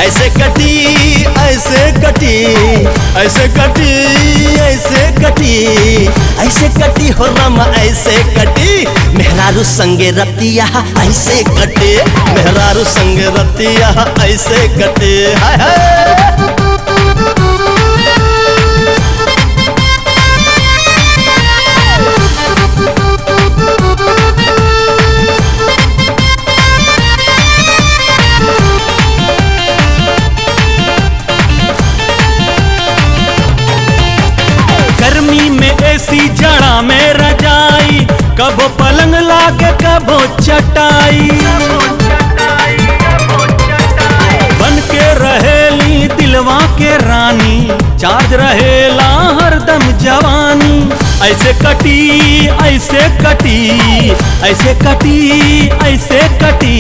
ऐसे कटी ऐसे कटी ऐसे कटी ऐसे कटी ऐसे कटी हो रामा ऐसे कटी मेहरारू संगे रतिया ऐसे कटे मेहरारू संगे रतिया ऐसे कटे हाय हाय गर्मी में एसी जड़ा में रजाई कबो पलंग लागे कबो चटाई बन के रहेली दिलवा के रानी चार्ज रहेला हरदम जवानी ऐसे कटी ऐसे कटी ऐसे कटी ऐसे कटी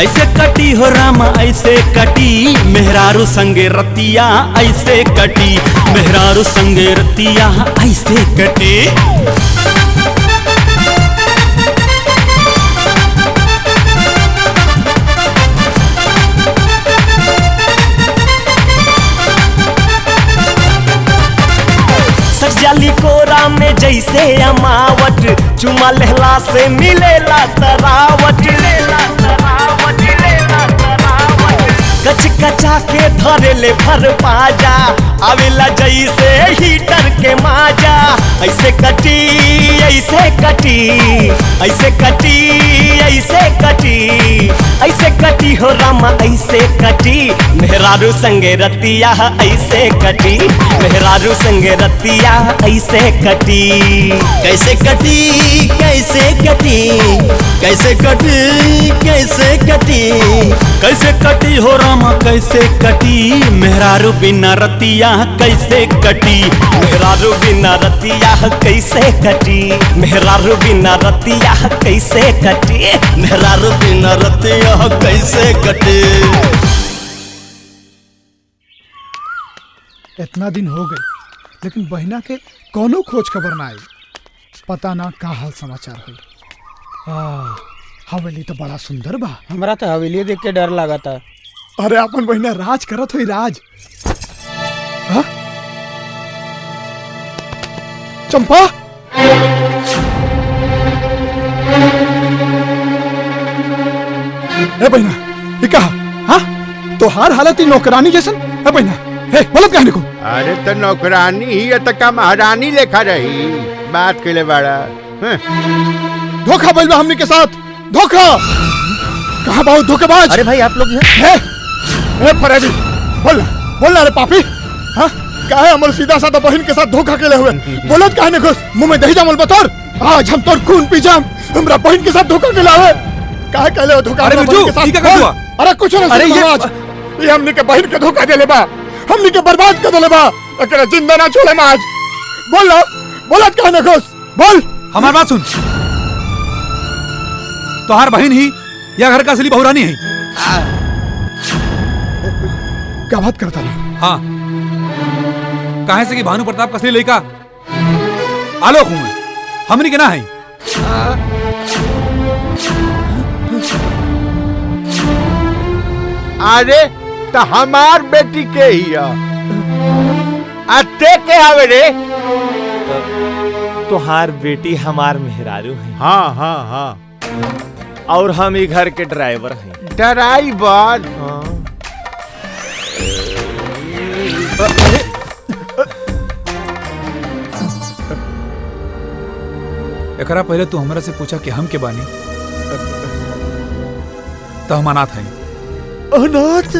ऐसे कटी हो रामा ऐसे कटी मेहरारू संगे रतिया ऐसे कटी मेहरारू संगे रतिया ऐसे कटी सजाली कोरा में जैसे अमावट चुमा लहला से मिलेला तरावट कच कचा के धरे ले भर पाजा आवेला जैसे हीटर के माजा ऐसे कटी ऐसे कटी ऐसे कटी ऐसे कटी ऐसे कटी हो रामा ऐसे कटी मेहरारू संगे रतिया ऐसे कटी मेहरारू संगे रतिया ऐसे कटी कैसे कटी कैसे कटी कैसे कटी कैसे कटी कैसे कटी हो रामा कैसे कटी मेहरारू बिना रतिया कैसे कटी मेहरारू बिना रतिया कैसे कटी मेहरारू बिना रतिया कैसे कटी मेहरारू बिना रतिया कैसे कटी इतना दिन हो गए लेकिन बहिना के कोनो खोज खबर ना आई। पता ना का हाल समाचार हुई। हवेली तो बड़ा सुंदर बा। हमरा तो हवेली देख के डर लगा था। अरे अपन बहिना राज करत हुई राज। हाँ? चंपा ए बहिना ये कहा? हाँ तो हर हालत ही नौकरानी जैसन है बहिना। हे बोलो कहने को। अरे तो नौकरानी ही है तो का महारानी लेखा रही बात के लिए बड़ा। धोखा बोल हमने के साथ धोखा। कहा बहुत धोखेबाज। अरे भाई आप लोग फरेबी बोल रे पापी। हाँ काहे हमर सीधा साधा बहन के साथ धोखा केले हुए बोलत काहे ने खुश मुंह में दही जमल बतौर। आज हम तोर खून पी जाम। हमरा बहन के साथ धोखा केला हुए काहे केले हो धोखा। अरे बिरजू ठीक है हुआ। अरे कुछ ना। अरे ये हमने के बहन के धोखा देले बा। हमने के बर्बाद कर देले बा। अकेला जिंदा ना छोड़े आज। बोल बोलत काहे ने खुश बोल। हमारी बात सुन। तोहार बहन ही या घर का असली बहुरानी है? क्या बात करता है? हाँ काहे से कि भानु प्रताप का असली लड़का आलोक हूँ मैं। हमनी के ना है। अरे तो हमार बेटी के ही अते के आवे रे। तोहार बेटी हमार मेहरारू है। हाँ हाँ हाँ और हम ही घर के ड्राइवर हैं। ड्राइवर? एकरा पहले तू हमरा से पूछा कि हम के बानी तो हम अनाथ हैं। अनाथ?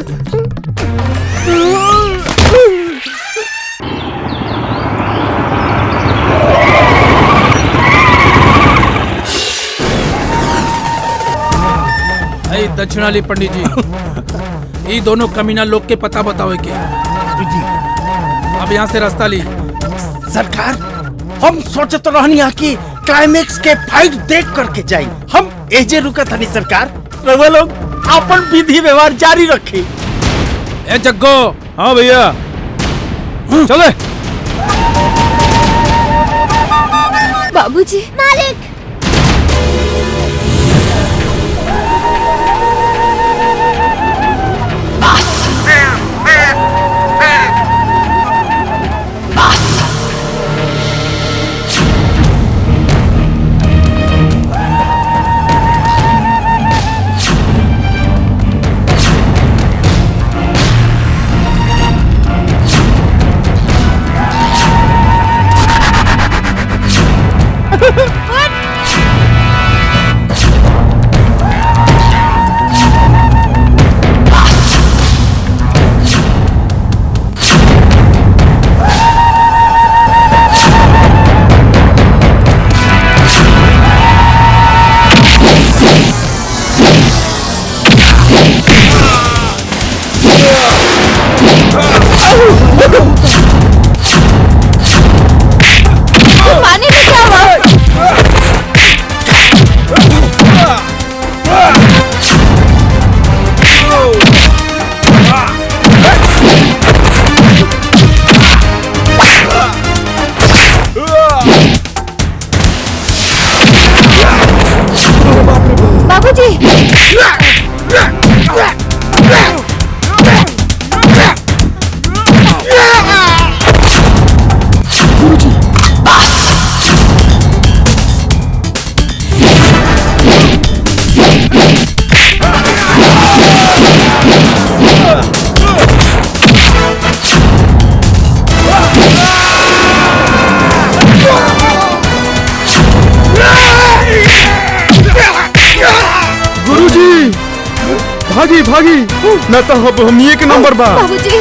दक्षिणाली पंडित जी ये दोनों कमीना लोग के पता बताओ के। अब यहाँ से रास्ता ली। सरकार हम सोचे तो रहनी कि क्लाइमेक्स के फाइट देख करके जाई। हम एजे रुका था नहीं सरकार। रवा लोग अपन विधि व्यवहार जारी रखे। ए जग्गो। हाँ भैया चले। बाबूजी मालिक भागी न तो हम एक नंबर बा। बाबूजी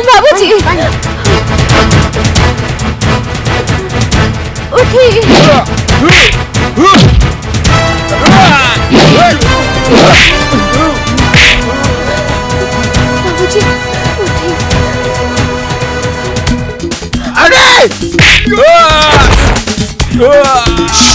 बाबूजी उठी। बाबूजी उठी। अरे बाबूजी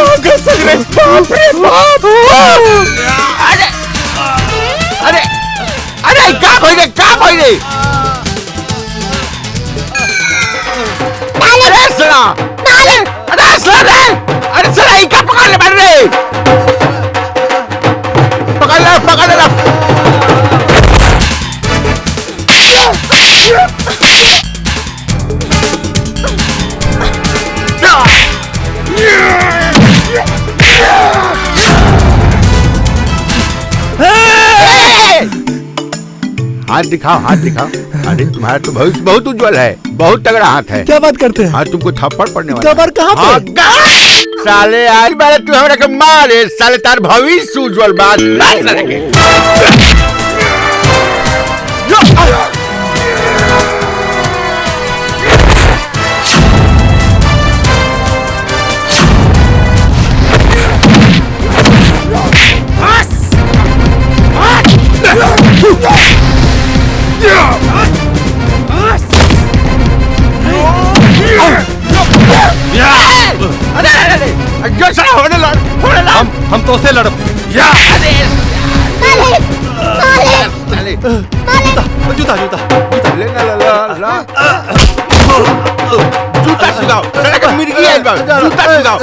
बाप रे बाप! अरे अरे अरे क्या भाई क्या भाई रे? अरे सला अरे सला अरे सला इका पकड़ ले बैठ रे पकड़ ले हाथ दिखाओ हाथ दिखाओ। अरे तुम्हारा तो भविष्य बहुत उज्जवल है, बहुत तगड़ा हाथ है। क्या बात करते हैं? हाँ तुमको थप्पड़ पड़ने वाला। थप्पड़ कहाँ पे? साले आज बार तू हमरा के मारे साले तार भविष्य उज्जवल बात हम तो से लड़ जूता जूता सिखाओ मिर्गी है जूता सिखाओ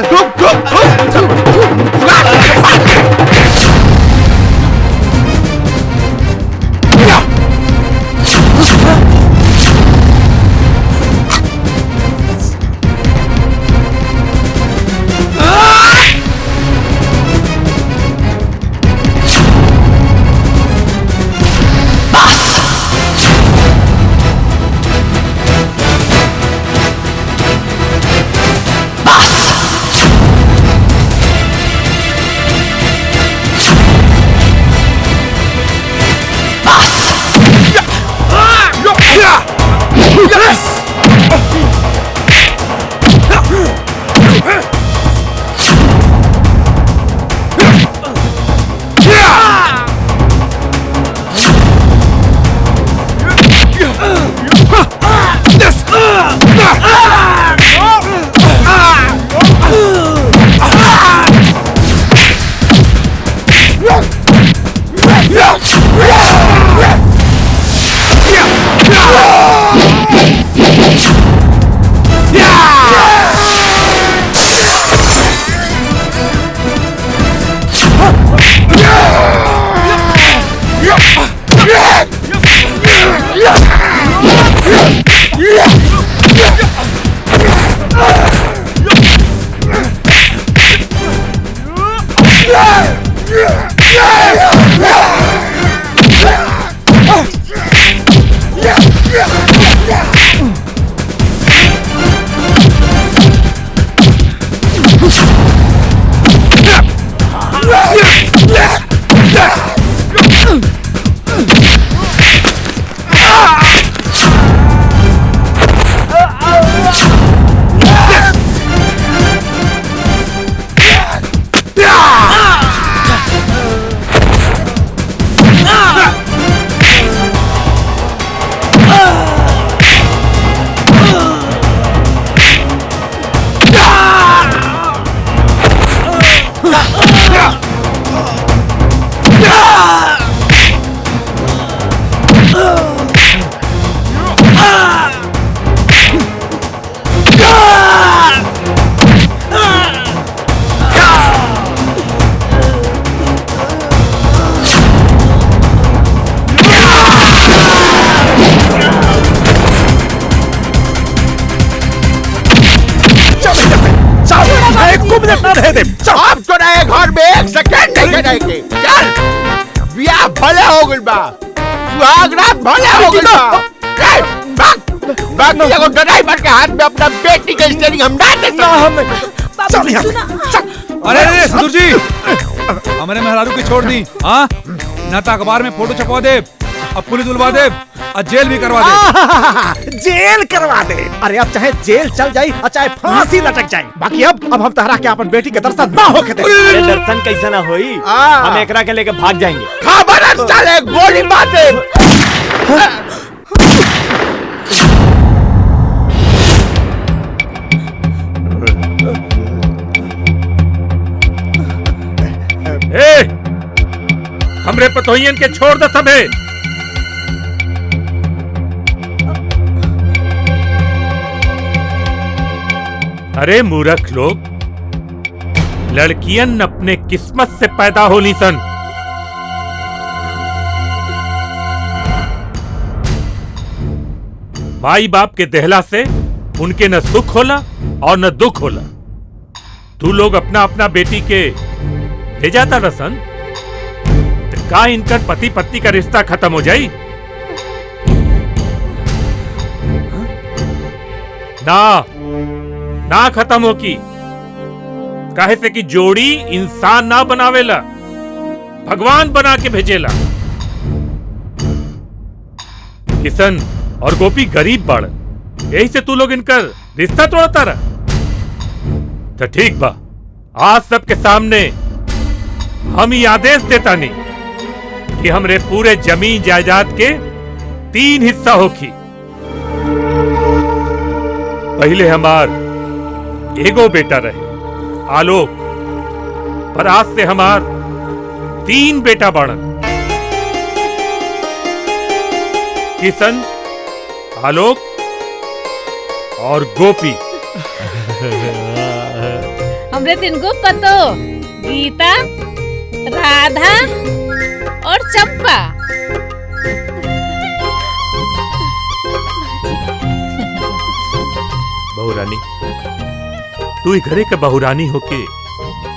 आप तो रहे घर में एक सेकंड नहीं रहेंगे। चल ब्याह भले हो गइल बा, सुहागरात भले हो गइल बा। बाकी एगो ड्राइवर के हाथ में अपना बेटी के स्टीयरिंग हम ना दे सकते। अरे ससुर जी हमारे मेहरारू की छोड़ दी। हाँ ना तो अखबार में फोटो छपवा दे, अब पुलिस बुलवा दे और जेल भी करवा दे। जेल करवा दे। अरे अब चाहे जेल चल जाई और चाहे फांसी लटक जाए, बाकी अब हम तहरा के अपन बेटी के दर्शन ना होके दे। अरे दर्शन कैसा ना होई, हम एकरा के लेके भाग जाएंगे। खबर चले गोली मार दे। ए, हमरे पतोहियन के छोड़ दे सबे। अरे मूर्ख लोग, लड़कियन अपने किस्मत से पैदा होली सन। माई बाप के देहला से उनके न सुख होला और न दुख होला। तू लोग अपना अपना बेटी के ले जाता रसन, तो का इनकर पति पत्नी का रिश्ता खत्म हो जाई? ना खत्म हो की, काहे से कि जोड़ी इंसान ना बनावेला, भगवान बना के भेजेला। किशन और गोपी गरीब बाड़न, यही से तू लोग इनकर रिश्ता तोड़ता रहा। तो ठीक बा, आज सबके सामने हम ये आदेश देता नहीं कि हमरे पूरे जमीन जायदाद के 3 हिस्सा होखी। पहले हमार एगो बेटा रहे आलोक, पर आज से हमार 3 बेटा बाड़न, किशन, आलोक और गोपी। हमरे 3 को पतो, गीता, राधा और चंपा। बहुरानी, तू घरे के बहुरानी होके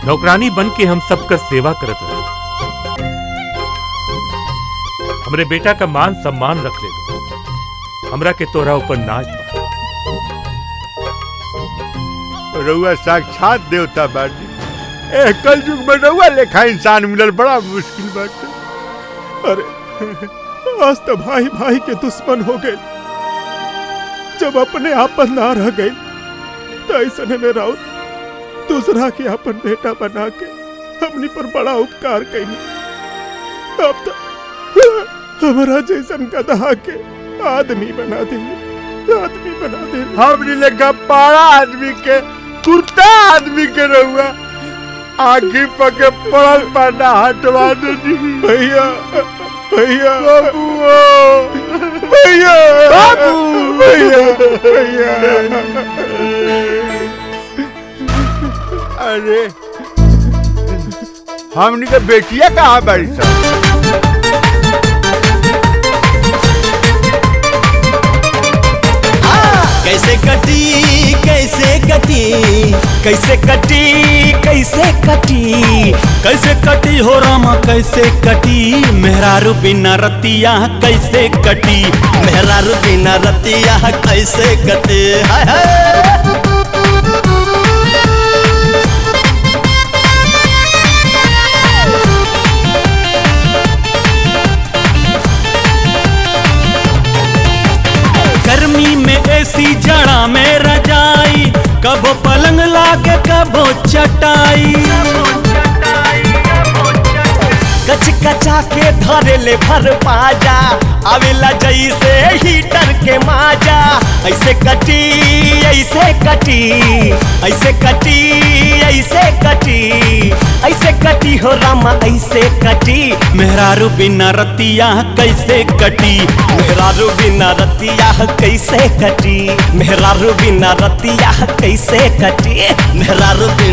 नौकरानी बन के हम सबका सेवा करत रहे। हमरे बेटा का मान सम्मान रख ले लो, हमरा के तोरा ऊपर नाच बा। रउआ साक्षात देवता बाटी, कल युग में रउआ लेखा इंसान मिलल बड़ा मुश्किल बाटे। अरे आज तो भाई भाई के दुश्मन हो गए, जब अपने आपन ना रह गए तो ऐसा में राउत दूसरा के अपन बेटा बना के हमनी पर बड़ा उपकार कैनी। अब तो हमारा जैसन गधा के आदमी बना देंगे, आदमी बना देंगे। हमनी लेखा पाड़ा आदमी के कुर्ता आदमी के रहुआ आखी पके पड़ल पाना हटवा देनी। भैया भैया भैया भैया भैया। अरे हमनी के बेटिया कहाँ बड़ी सब? कैसे कटी कैसे कटी कैसे कटी कैसे कटी कैसे कटी हो रामा कैसे कटी मेहरारू बिना रतिया कैसे कटी मेहरारू बिना रतिया कैसे कटी हाय हाय। गर्मी में एसी जड़ा में रजाई कबो पलंग लागे कबो चटाई कच कचा के धरे ले भर पाजा आवेला जैसे हीटर के माजा ऐसे कटी ऐसे कटी ऐसे कटी ऐसे कटी ऐसे कटी हो रामा ऐसे कटी मेहरारू बिना रतिया कैसे कटी मेहरारू बिना रतिया कैसे कटी मेहरारू बिना रतिया कैसे कटी मेहरारू बिना